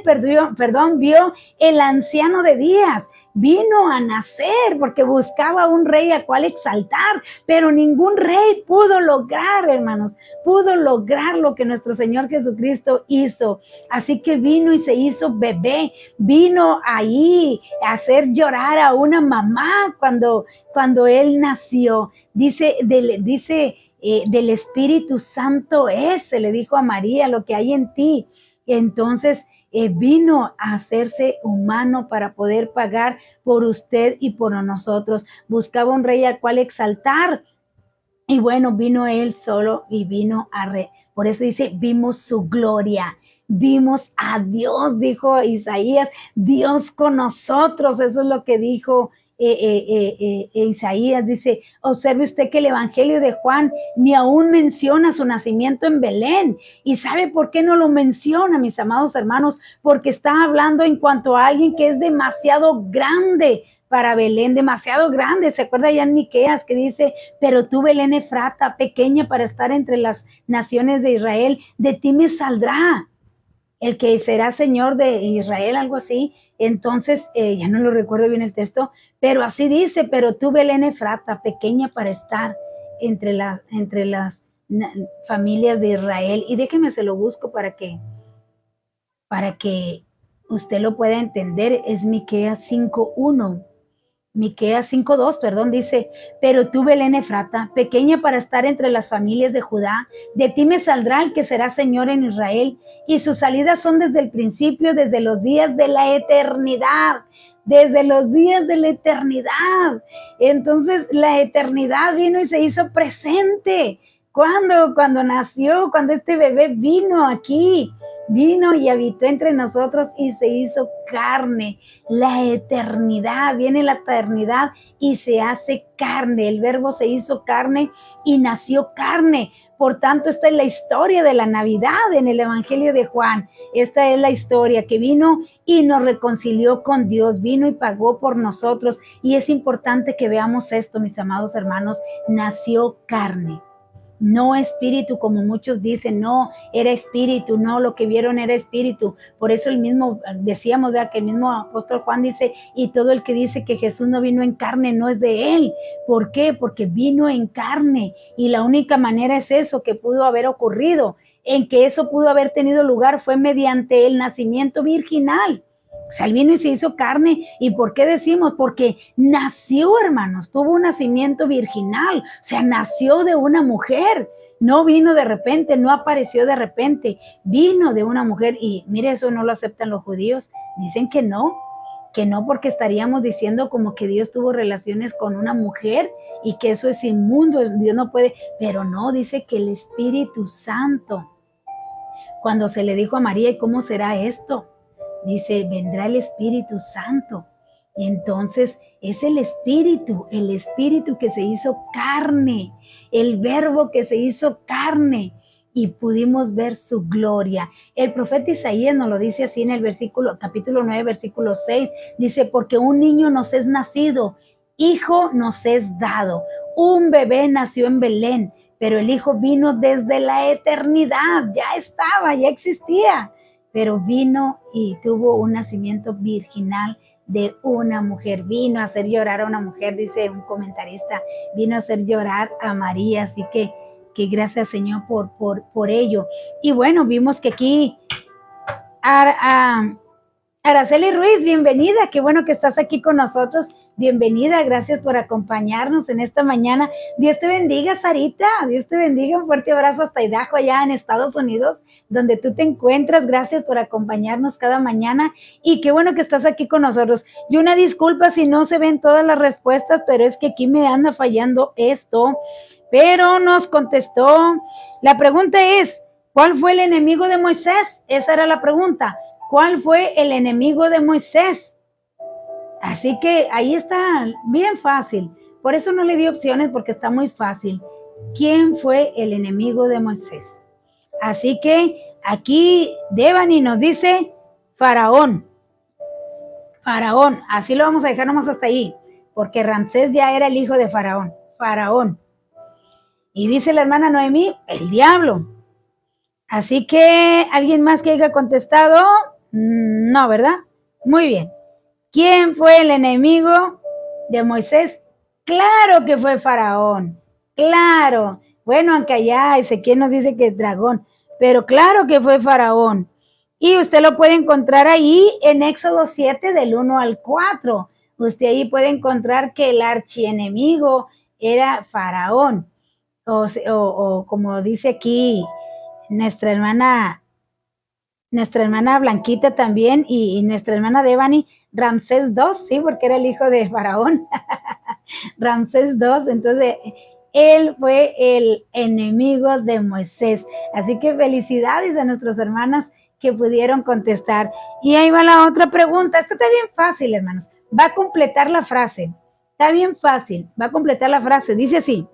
vio el anciano de días. Vino a nacer porque buscaba un rey a cual exaltar, pero ningún rey pudo lograr, hermanos, pudo lograr lo que nuestro Señor Jesucristo hizo. Así que vino y se hizo bebé, vino ahí a hacer llorar a una mamá cuando él nació. Dice del Espíritu Santo se le dijo a María, lo que hay en ti. Entonces, vino a hacerse humano para poder pagar por usted y por nosotros. Buscaba un rey al cual exaltar. Y bueno, vino él solo y vino por eso dice, vimos su gloria. Vimos a Dios, dijo Isaías, Dios con nosotros. Eso es lo que dijo Isaías. Dice, observe usted que el Evangelio de Juan ni aún menciona su nacimiento en Belén. ¿Y sabe por qué no lo menciona, mis amados hermanos? Porque está hablando en cuanto a alguien que es demasiado grande para Belén, demasiado grande. ¿Se acuerda ya en Miqueas que dice, pero tú, Belén Efrata, pequeña para estar entre las naciones de Israel, de ti me saldrá el que será Señor de Israel, algo así? Entonces, ya no lo recuerdo bien el texto, pero así dice, pero tú, Belén Efrata, pequeña para estar entre las familias de Israel. Y déjeme se lo busco para que usted lo pueda entender. Es Miqueas 5:1. Miqueas 5:2, perdón, dice, pero tú, Belén Efrata, pequeña para estar entre las familias de Judá, de ti me saldrá el que será Señor en Israel, y sus salidas son desde el principio, desde los días de la eternidad, desde los días de la eternidad. Entonces, la eternidad vino y se hizo presente. Cuando nació, cuando este bebé vino aquí, vino y habitó entre nosotros y se hizo carne. La eternidad, viene la eternidad y se hace carne. El verbo se hizo carne y nació carne. Por tanto, esta es la historia de la Navidad en el Evangelio de Juan. Esta es la historia que vino y nos reconcilió con Dios, vino y pagó por nosotros. Y es importante que veamos esto, mis amados hermanos, nació carne. No espíritu, como muchos dicen, no, era espíritu, no, lo que vieron era espíritu. Por eso decíamos, ¿verdad? Que el mismo apóstol Juan dice, y todo el que dice que Jesús no vino en carne no es de él. ¿Por qué? Porque vino en carne, y la única manera es eso, que pudo haber ocurrido, en que eso pudo haber tenido lugar fue mediante el nacimiento virginal. O sea, él vino y se hizo carne. ¿Y por qué decimos? Porque nació, hermanos, tuvo un nacimiento virginal. O sea, nació de una mujer. No vino de repente, no apareció de repente. Vino de una mujer. Y mire, eso no lo aceptan los judíos. Dicen que no porque estaríamos diciendo como que Dios tuvo relaciones con una mujer y que eso es inmundo, Dios no puede. Pero no, dice que el Espíritu Santo, cuando se le dijo a María, ¿y cómo será esto? Dice, vendrá el Espíritu Santo. Entonces es el Espíritu que se hizo carne, el verbo que se hizo carne, y pudimos ver su gloria. El profeta Isaías nos lo dice así en el capítulo 9, versículo 6, dice, porque un niño nos es nacido, hijo nos es dado, un bebé nació en Belén, pero el hijo vino desde la eternidad, ya existía, pero vino y tuvo un nacimiento virginal de una mujer. Vino a hacer llorar a una mujer, dice un comentarista, vino a hacer llorar a María. Así que gracias, Señor, por ello. Y bueno, vimos que aquí Araceli Ruiz, bienvenida, qué bueno que estás aquí con nosotros. Bienvenida, gracias por acompañarnos en esta mañana. Dios te bendiga, Sarita, Dios te bendiga, un fuerte abrazo hasta Idaho, allá en Estados Unidos, donde tú te encuentras. Gracias por acompañarnos cada mañana y qué bueno que estás aquí con nosotros. Y una disculpa si no se ven todas las respuestas, pero es que aquí me anda fallando esto. Pero nos contestó, la pregunta es, ¿cuál fue el enemigo de Moisés? Esa era la pregunta. ¿Cuál fue el enemigo de Moisés? Así que ahí está, bien fácil. Por eso no le di opciones, porque está muy fácil. ¿Quién fue el enemigo de Moisés? Así que Aquí Devani nos dice Faraón. Faraón, así lo vamos a dejar nomás hasta ahí, porque Ramsés ya era el hijo de Faraón. Faraón. Y dice la hermana Noemí, el diablo. Así que, ¿alguien más que haya contestado? No, ¿verdad? Muy bien. ¿Quién fue el enemigo de Moisés? Claro que fue Faraón. Claro. Bueno, aunque allá Ezequiel nos dice que es dragón, pero claro que fue Faraón. Y usted lo puede encontrar ahí en Éxodo 7 del 1 al 4. Usted ahí puede encontrar que el archienemigo era Faraón. O como dice aquí nuestra hermana Blanquita también y nuestra hermana Devani, Ramsés II, sí, porque era el hijo de Faraón. Ramsés II, entonces él fue el enemigo de Moisés. Así que felicidades a nuestras hermanas que pudieron contestar. Y ahí va la otra pregunta. Esta está bien fácil, hermanos. Va a completar la frase. Está bien fácil. Va a completar la frase. Dice así.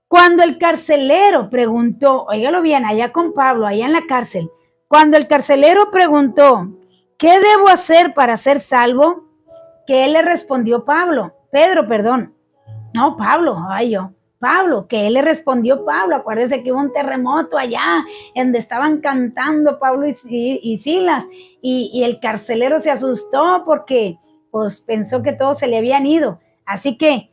Cuando el carcelero preguntó, óigalo bien, allá con Pablo, allá en la cárcel, cuando el carcelero preguntó, ¿qué debo hacer para ser salvo? Que él le respondió Pedro, que él le respondió Pablo, acuérdense que hubo un terremoto allá, donde estaban cantando Pablo y Silas, y el carcelero se asustó porque pues pensó que todos se le habían ido, así que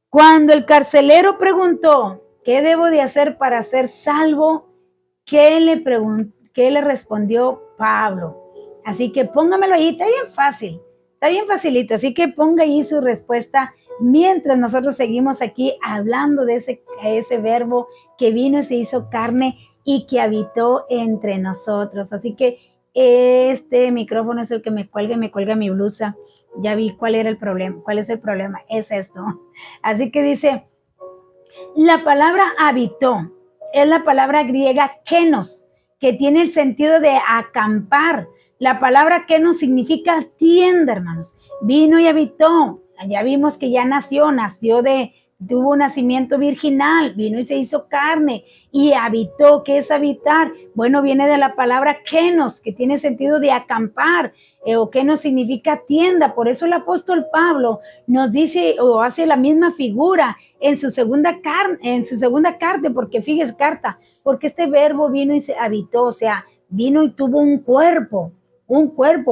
cuando el carcelero preguntó, ¿qué debo de hacer para ser salvo? ¿Qué le respondió Pablo? Así que póngamelo ahí, está bien fácil, está bien facilito, así que ponga ahí su respuesta mientras nosotros seguimos aquí hablando de ese verbo que vino y se hizo carne y que habitó entre nosotros. Así que este micrófono es el que me cuelga mi blusa. Ya vi cuál era el problema, cuál es el problema, es esto. Así que dice, la palabra habitó es la palabra griega kenos, que tiene el sentido de acampar. La palabra kenos significa tienda, hermanos. Vino y habitó. Ya vimos que ya tuvo un nacimiento virginal, vino y se hizo carne y habitó. ¿Qué es habitar? Bueno, viene de la palabra kenos, que tiene sentido de acampar, o kenos significa tienda. Por eso el apóstol Pablo nos dice o hace la misma figura en su segunda carta, porque este verbo vino y se habitó, o sea, vino y tuvo un cuerpo,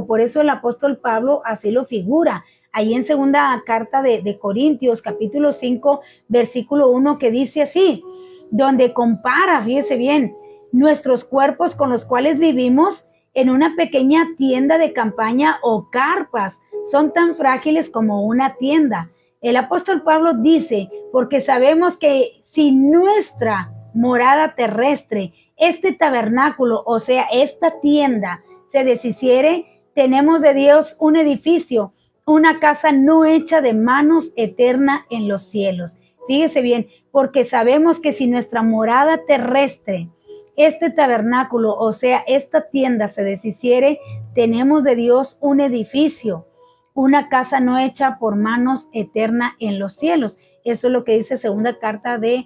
por eso el apóstol Pablo así lo figura. Ahí en segunda carta de Corintios, capítulo 5, versículo 1, que dice así, donde compara, fíjese bien, nuestros cuerpos con los cuales vivimos en una pequeña tienda de campaña o carpas, son tan frágiles como una tienda. El apóstol Pablo dice, porque sabemos que si nuestra morada terrestre, este tabernáculo, o sea, esta tienda, se deshiciere, tenemos de Dios un edificio, una casa no hecha de manos, eterna en los cielos. Fíjese bien, porque sabemos que si nuestra morada terrestre, este tabernáculo, o sea, esta tienda se deshiciere, tenemos de Dios un edificio, una casa no hecha por manos, eterna en los cielos. Eso es lo que dice segunda carta de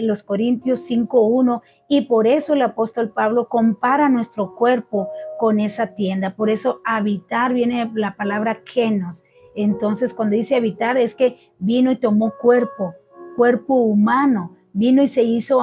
los Corintios 5:1, y por eso el apóstol Pablo compara nuestro cuerpo con esa tienda. Por eso habitar viene de la palabra kenos. Entonces cuando dice habitar es que vino y tomó cuerpo humano, vino y se hizo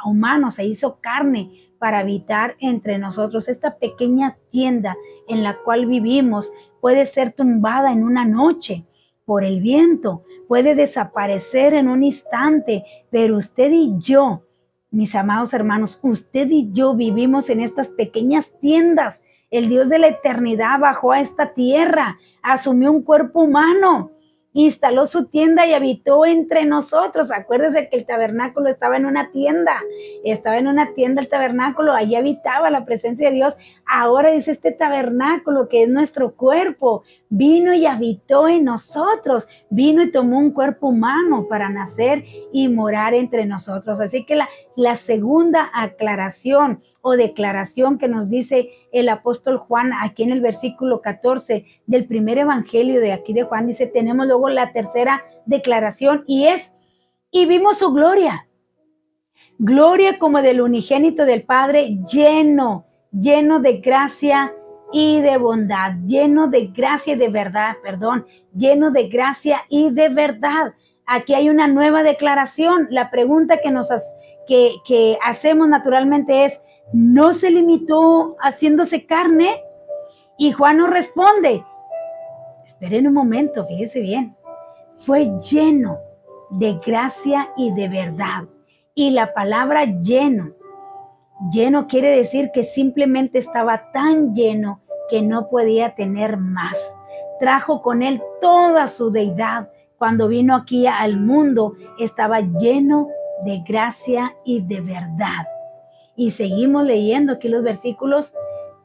humano, se hizo carne para habitar entre nosotros. Esta pequeña tienda en la cual vivimos puede ser tumbada en una noche por el viento, puede desaparecer en un instante, pero usted y yo, mis amados hermanos, usted y yo vivimos en estas pequeñas tiendas. El Dios de la eternidad bajó a esta tierra, asumió un cuerpo humano, instaló su tienda y habitó entre nosotros. Acuérdense que el tabernáculo estaba en una tienda el tabernáculo, allí habitaba la presencia de Dios. Ahora dice este tabernáculo que es nuestro cuerpo, vino y habitó en nosotros, vino y tomó un cuerpo humano para nacer y morar entre nosotros. Así que la segunda aclaración o declaración que nos dice el apóstol Juan aquí en el versículo 14 del primer evangelio de aquí de Juan, dice, tenemos luego la tercera declaración y es, y vimos su gloria. Gloria como del unigénito del Padre, lleno de gracia y de bondad, lleno de gracia y de verdad, lleno de gracia y de verdad. Aquí hay una nueva declaración. La pregunta que hacemos naturalmente es, ¿no se limitó haciéndose carne? Y Juan nos responde, esperen un momento, fíjese bien, fue lleno de gracia y de verdad. Y la palabra lleno quiere decir que simplemente estaba tan lleno que no podía tener más. Trajo con él toda su deidad. Cuando vino aquí al mundo, estaba lleno de gracia y de verdad. Y seguimos leyendo aquí los versículos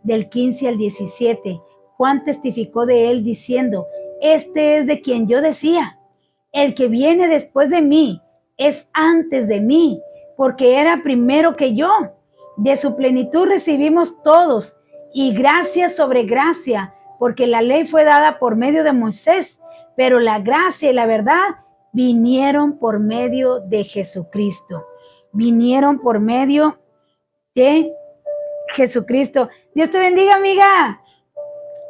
del 15 al 17. Juan testificó de él diciendo, este es de quien yo decía, el que viene después de mí es antes de mí, porque era primero que yo. De su plenitud recibimos todos, y gracia sobre gracia, porque la ley fue dada por medio de Moisés, pero la gracia y la verdad vinieron por medio de Jesucristo. Vinieron por medio de Jesucristo. Dios te bendiga, amiga.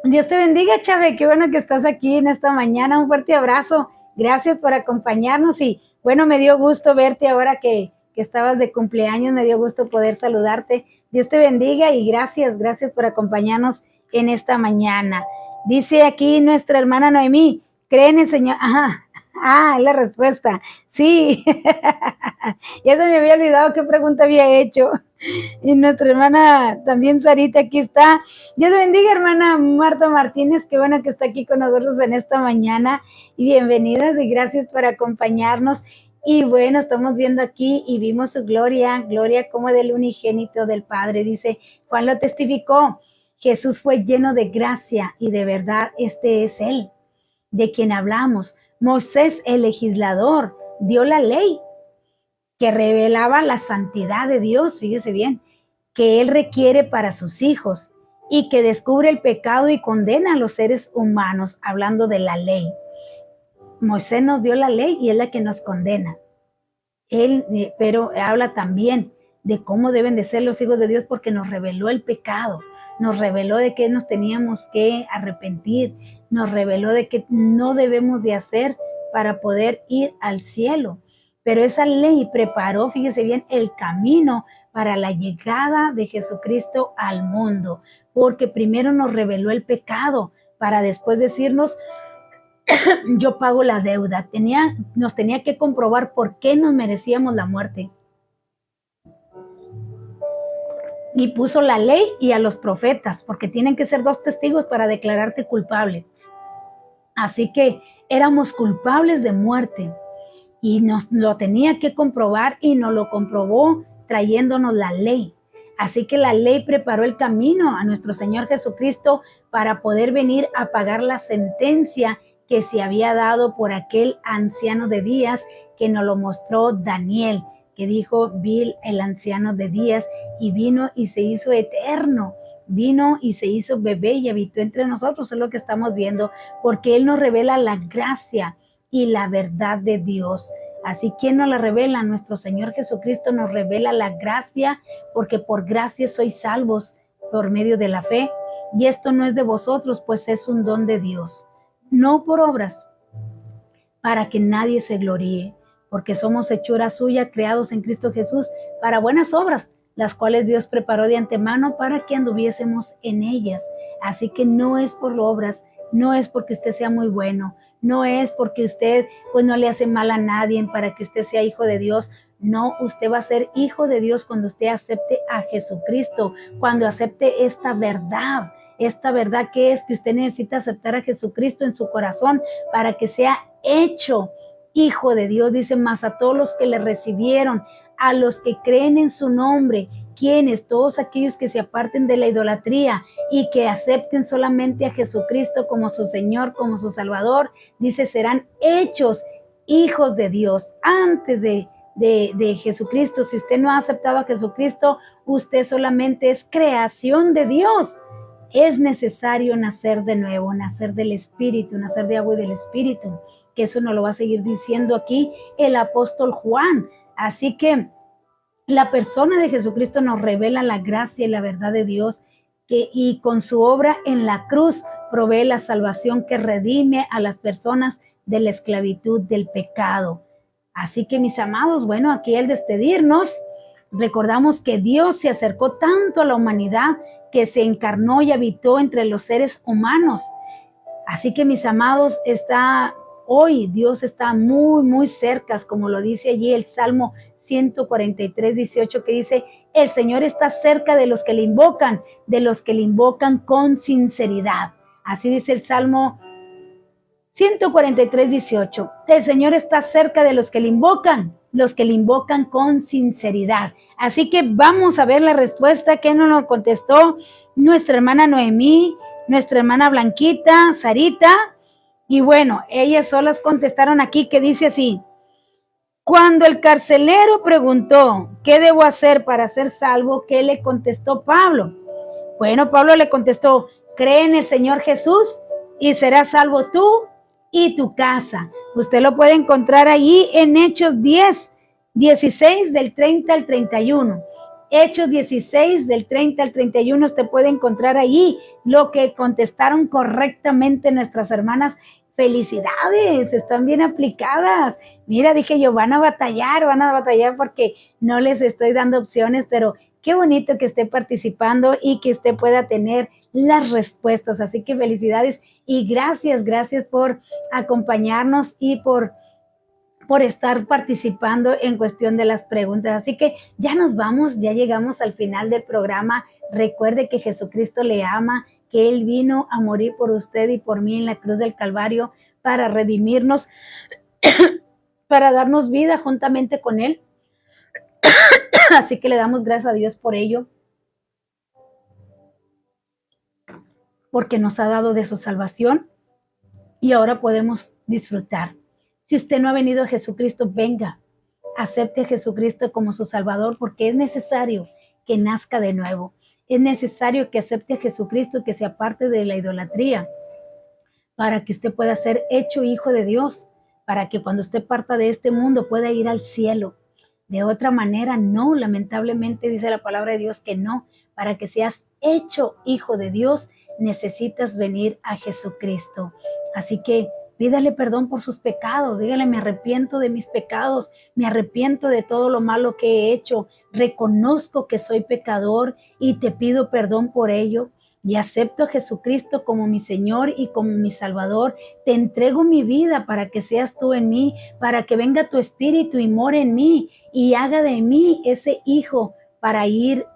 Dios te bendiga, Chave. Qué bueno que estás aquí en esta mañana. Un fuerte abrazo. Gracias por acompañarnos y bueno, me dio gusto verte ahora que estabas de cumpleaños. Me dio gusto poder saludarte. Dios te bendiga y gracias por acompañarnos en esta mañana. Dice aquí nuestra hermana Noemí, ¿cree en el Señor? Ajá. Es la respuesta. Sí. Ya se me había olvidado qué pregunta había hecho. Y nuestra hermana también Sarita aquí está. Dios te bendiga, hermana Marta Martínez. Qué bueno que está aquí con nosotros en esta mañana. Y bienvenidas y gracias por acompañarnos. Y bueno, estamos viendo aquí y vimos su gloria como del unigénito del Padre. Dice, Juan lo testificó. Jesús fue lleno de gracia y de verdad. Este es Él, de quien hablamos. Moisés, el legislador, dio la ley que revelaba la santidad de Dios, fíjese bien, que Él requiere para sus hijos y que descubre el pecado y condena a los seres humanos, hablando de la ley. Moisés nos dio la ley y es la que nos condena. Pero habla también de cómo deben de ser los hijos de Dios porque nos reveló el pecado, nos reveló de qué nos teníamos que arrepentir, nos reveló de qué no debemos de hacer para poder ir al cielo. Pero esa ley preparó, fíjese bien, el camino para la llegada de Jesucristo al mundo, porque primero nos reveló el pecado para después decirnos, yo pago la deuda. Nos tenía que comprobar por qué nos merecíamos la muerte. Y puso la ley y a los profetas, porque tienen que ser 2 testigos para declararte culpable. Así que éramos culpables de muerte y nos lo tenía que comprobar y nos lo comprobó trayéndonos la ley. Así que la ley preparó el camino a nuestro Señor Jesucristo para poder venir a pagar la sentencia que se había dado por aquel anciano de días que nos lo mostró Daniel, que dijo, vi el anciano de días y vino y se hizo eterno, vino y se hizo bebé y habitó entre nosotros, es lo que estamos viendo, porque Él nos revela la gracia y la verdad de Dios. Así, ¿quién nos la revela? Nuestro Señor Jesucristo nos revela la gracia, porque por gracia sois salvos por medio de la fe, y esto no es de vosotros, pues es un don de Dios, no por obras, para que nadie se gloríe, porque somos hechura suya, creados en Cristo Jesús, para buenas obras, las cuales Dios preparó de antemano para que anduviésemos en ellas. Así que no es por obras, no es porque usted sea muy bueno, no es porque usted pues no le hace mal a nadie para que usted sea hijo de Dios. No, usted va a ser hijo de Dios cuando usted acepte a Jesucristo, cuando acepte esta verdad que es que usted necesita aceptar a Jesucristo en su corazón para que sea hecho hijo de Dios. Dice, más a todos los que le recibieron, a los que creen en su nombre. ¿Quiénes? Todos aquellos que se aparten de la idolatría y que acepten solamente a Jesucristo como su Señor, como su Salvador. Dice, serán hechos hijos de Dios antes de Jesucristo. Si usted no ha aceptado a Jesucristo, usted solamente es creación de Dios. Es necesario nacer de nuevo, nacer del Espíritu, nacer de agua y del Espíritu, que eso nos lo va a seguir diciendo aquí el apóstol Juan. Así que La persona de Jesucristo nos revela la gracia y la verdad de Dios, y con su obra en la cruz provee la salvación que redime a las personas de la esclavitud del pecado. Así que, mis amados, bueno, aquí al despedirnos, recordamos que Dios se acercó tanto a la humanidad que se encarnó y habitó entre los seres humanos. Así que, mis amados, hoy Dios está muy, muy cerca, como lo dice allí el Salmo 143, 18, que dice: el Señor está cerca de los que le invocan con sinceridad. Así dice el Salmo 143, 18. El Señor está cerca de los que le invocan con sinceridad. Así que vamos a ver la respuesta que nos contestó nuestra hermana Noemí, nuestra hermana Blanquita, Sarita. Y bueno, ellas solas contestaron aquí, que dice así: cuando el carcelero preguntó, ¿qué debo hacer para ser salvo?, ¿qué le contestó Pablo? Bueno, Pablo le contestó: cree en el Señor Jesús y serás salvo tú y tu casa. Usted lo puede encontrar allí en Hechos 10, 16 del 30 al 31. Hechos 16 del 30 al 31, usted puede encontrar allí lo que contestaron correctamente nuestras hermanas. Felicidades, están bien aplicadas. Mira, dije yo, van a batallar porque no les estoy dando opciones, pero qué bonito que esté participando y que usted pueda tener las respuestas. Así que felicidades y gracias por acompañarnos y por estar participando en cuestión de las preguntas. Así que ya nos vamos, ya llegamos al final del programa. Recuerde que Jesucristo le ama, que Él vino a morir por usted y por mí en la cruz del Calvario para redimirnos, para darnos vida juntamente con Él. Así que le damos gracias a Dios por ello, porque nos ha dado de su salvación y ahora podemos disfrutar. Si usted no ha venido a Jesucristo, venga, acepte a Jesucristo como su Salvador, porque es necesario que nazca de nuevo. Es necesario que acepte a Jesucristo, que se aparte de la idolatría, para que usted pueda ser hecho hijo de Dios, para que cuando usted parta de este mundo pueda ir al cielo. De otra manera, no, lamentablemente dice la palabra de Dios que no. Para que seas hecho hijo de Dios, necesitas venir a Jesucristo. Así que pídale perdón por sus pecados, dígale: me arrepiento de mis pecados, me arrepiento de todo lo malo que he hecho, reconozco que soy pecador y te pido perdón por ello. Y acepto a Jesucristo como mi Señor y como mi Salvador. Te entrego mi vida para que seas tú en mí, para que venga tu Espíritu y more en mí y haga de mí ese hijo para ir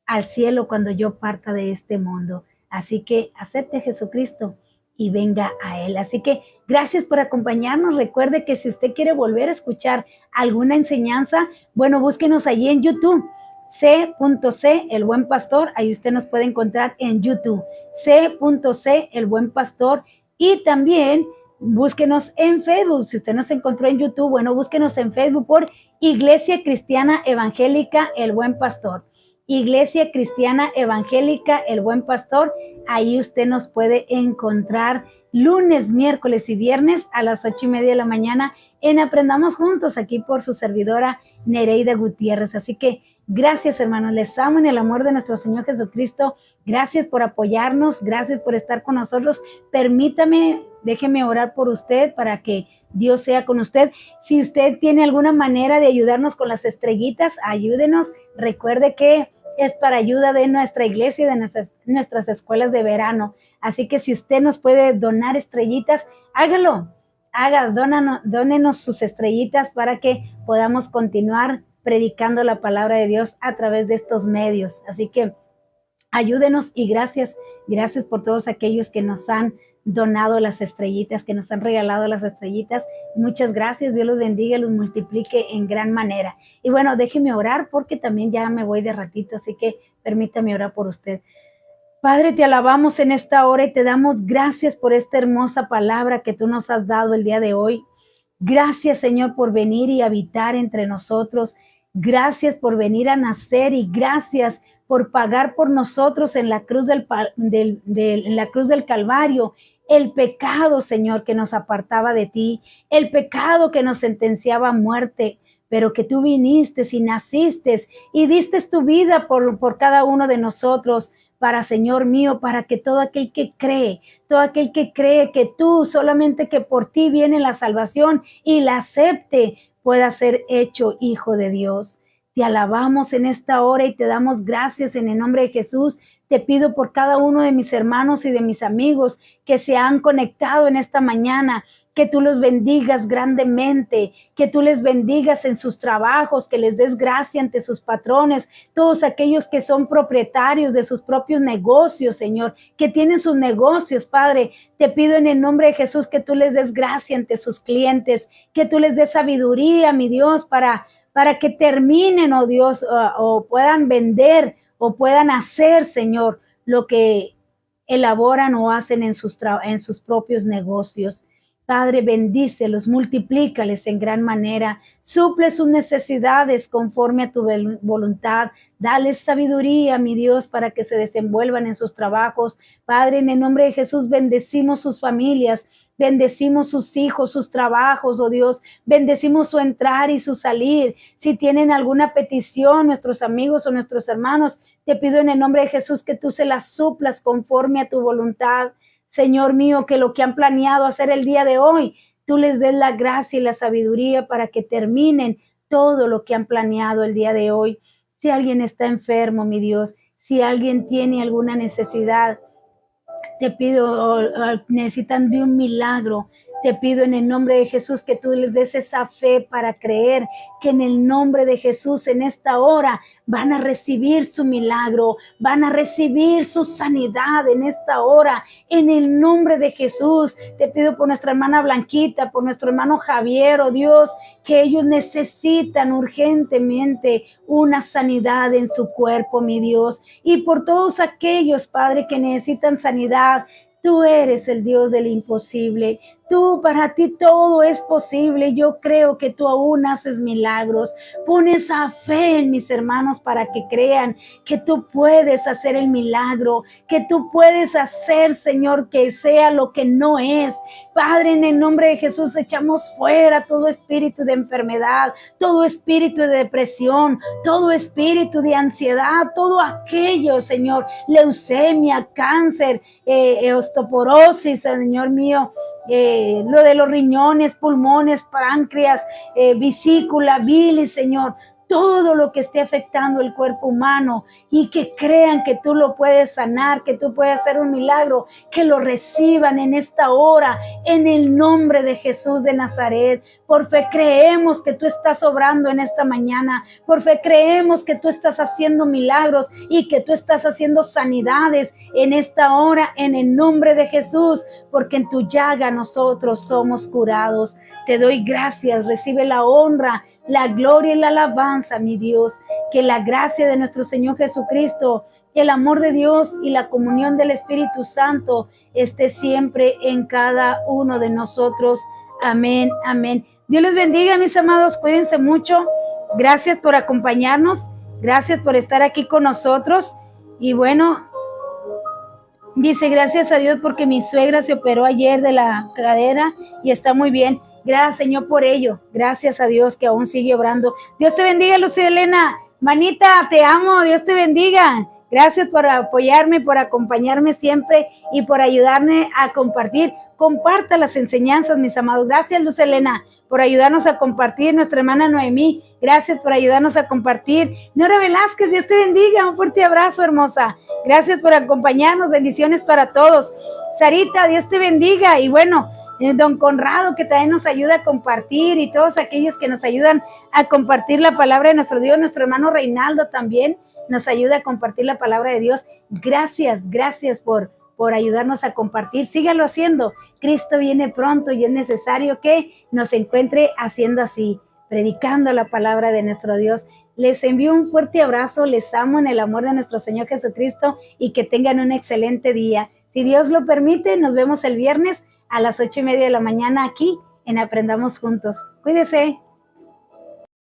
al cielo cuando yo parta de este mundo. Así que acepte a Jesucristo y venga a Él. Así que gracias por acompañarnos. Recuerde que si usted quiere volver a escuchar alguna enseñanza, bueno, búsquenos allí en YouTube. C.C. El Buen Pastor, ahí usted nos puede encontrar en YouTube, C.C. El Buen Pastor, y también búsquenos en Facebook. Si usted nos encontró en YouTube, bueno, búsquenos en Facebook por Iglesia Cristiana Evangélica El Buen Pastor. Iglesia Cristiana Evangélica El Buen Pastor, ahí usted nos puede encontrar lunes, miércoles y viernes a las 8:30 de la mañana en Aprendamos Juntos, aquí por su servidora Nereida Gutiérrez. Así que gracias, hermanos, les amo en el amor de nuestro Señor Jesucristo. Gracias por apoyarnos, gracias por estar con nosotros. Permítame, déjeme orar por usted para que Dios sea con usted. Si usted tiene alguna manera de ayudarnos con las estrellitas, ayúdenos. Recuerde que es para ayuda de nuestra iglesia y de nuestras escuelas de verano. Así que si usted nos puede donar estrellitas, hágalo. Dónenos sus estrellitas para que podamos continuar predicando la palabra de Dios a través de estos medios. Así que ayúdenos y gracias por todos aquellos que nos han donado las estrellitas, que nos han regalado las estrellitas. Muchas gracias, Dios los bendiga y los multiplique en gran manera. Y bueno, déjeme orar porque también ya me voy de ratito, así que permítame orar por usted. Padre, te alabamos en esta hora y te damos gracias por esta hermosa palabra que tú nos has dado el día de hoy. Gracias, Señor, por venir y habitar entre nosotros. Gracias por venir a nacer y gracias por pagar por nosotros en la cruz en la cruz del Calvario el pecado, Señor, que nos apartaba de ti, el pecado que nos sentenciaba a muerte. pero que tú viniste y naciste y diste tu vida por cada uno de nosotros, para, Señor mío, para que todo aquel que cree que tú, solamente que por ti viene la salvación y la acepte, pueda ser hecho hijo de Dios. Te alabamos en esta hora y te damos gracias en el nombre de Jesús. Te pido por cada uno de mis hermanos y de mis amigos que se han conectado en esta mañana, que tú los bendigas grandemente, que tú les bendigas en sus trabajos, que les des gracia ante sus patrones, todos aquellos que son propietarios de sus propios negocios, Señor, que tienen sus negocios, Padre. Te pido en el nombre de Jesús que tú les des gracia ante sus clientes, que tú les des sabiduría, mi Dios, para que terminen, oh Dios, o puedan vender o puedan hacer, Señor, lo que elaboran o hacen en sus propios negocios. Padre, bendícelos, multiplícales en gran manera, suple sus necesidades conforme a tu voluntad, dales sabiduría, mi Dios, para que se desenvuelvan en sus trabajos. Padre, en el nombre de Jesús, bendecimos sus familias, bendecimos sus hijos, sus trabajos, oh Dios, bendecimos su entrar y su salir. Si tienen alguna petición, nuestros amigos o nuestros hermanos, te pido en el nombre de Jesús que tú se las suplas conforme a tu voluntad. Señor mío, que lo que han planeado hacer el día de hoy, tú les des la gracia y la sabiduría para que terminen todo lo que han planeado el día de hoy. Si alguien está enfermo, mi Dios, si alguien tiene alguna necesidad, te pido, necesitan de un milagro, te pido en el nombre de Jesús que tú les des esa fe para creer que en el nombre de Jesús en esta hora van a recibir su milagro, van a recibir su sanidad en esta hora, en el nombre de Jesús. Te pido por nuestra hermana Blanquita, por nuestro hermano Javier, oh Dios, que ellos necesitan urgentemente una sanidad en su cuerpo, mi Dios, y por todos aquellos, Padre, que necesitan sanidad. Tú eres el Dios del imposible. Tú, para ti todo es posible. Yo creo que tú aún haces milagros. Pon esa fe en mis hermanos para que crean que tú puedes hacer el milagro, que tú puedes hacer, Señor, que sea lo que no es. Padre, en el nombre de Jesús echamos fuera todo espíritu de enfermedad, todo espíritu de depresión, todo espíritu de ansiedad, todo aquello, Señor, leucemia, cáncer, osteoporosis, Señor mío, lo de los riñones, pulmones, páncreas, vesícula, bilis, Señor, todo lo que esté afectando el cuerpo humano, y que crean que tú lo puedes sanar, que tú puedes hacer un milagro, que lo reciban en esta hora, en el nombre de Jesús de Nazaret. Por fe creemos que tú estás obrando en esta mañana, por fe creemos que tú estás haciendo milagros y que tú estás haciendo sanidades en esta hora, en el nombre de Jesús, porque en tu llaga nosotros somos curados. Te doy gracias, recibe la honra, la gloria y la alabanza, mi Dios. Que la gracia de nuestro Señor Jesucristo, el amor de Dios y la comunión del Espíritu Santo esté siempre en cada uno de nosotros. Amén, amén. Dios les bendiga, mis amados, cuídense mucho. Gracias por acompañarnos, gracias por estar aquí con nosotros. Y bueno, dice, gracias a Dios porque mi suegra se operó ayer de la cadera y está muy bien. Gracias, Señor, por ello. Gracias a Dios que aún sigue obrando. Dios te bendiga, Lucía Elena. Manita, te amo. Dios te bendiga. Gracias por apoyarme, por acompañarme siempre y por ayudarme a compartir. Comparta las enseñanzas, mis amados. Gracias, Luz Elena, por ayudarnos a compartir. Nuestra hermana Noemí, gracias por ayudarnos a compartir. Nora Velázquez, Dios te bendiga. Un fuerte abrazo, hermosa. Gracias por acompañarnos. Bendiciones para todos. Sarita, Dios te bendiga. Y bueno, don Conrado, que también nos ayuda a compartir, y todos aquellos que nos ayudan a compartir la palabra de nuestro Dios. Nuestro hermano Reinaldo también nos ayuda a compartir la palabra de Dios. Gracias, gracias por ayudarnos a compartir. Sígalo haciendo. Cristo viene pronto y es necesario que nos encuentre haciendo así, predicando la palabra de nuestro Dios. Les envío un fuerte abrazo, les amo en el amor de nuestro Señor Jesucristo y que tengan un excelente día. Si Dios lo permite, nos vemos el viernes a las 8:30 de la mañana aquí en Aprendamos Juntos. Cuídese.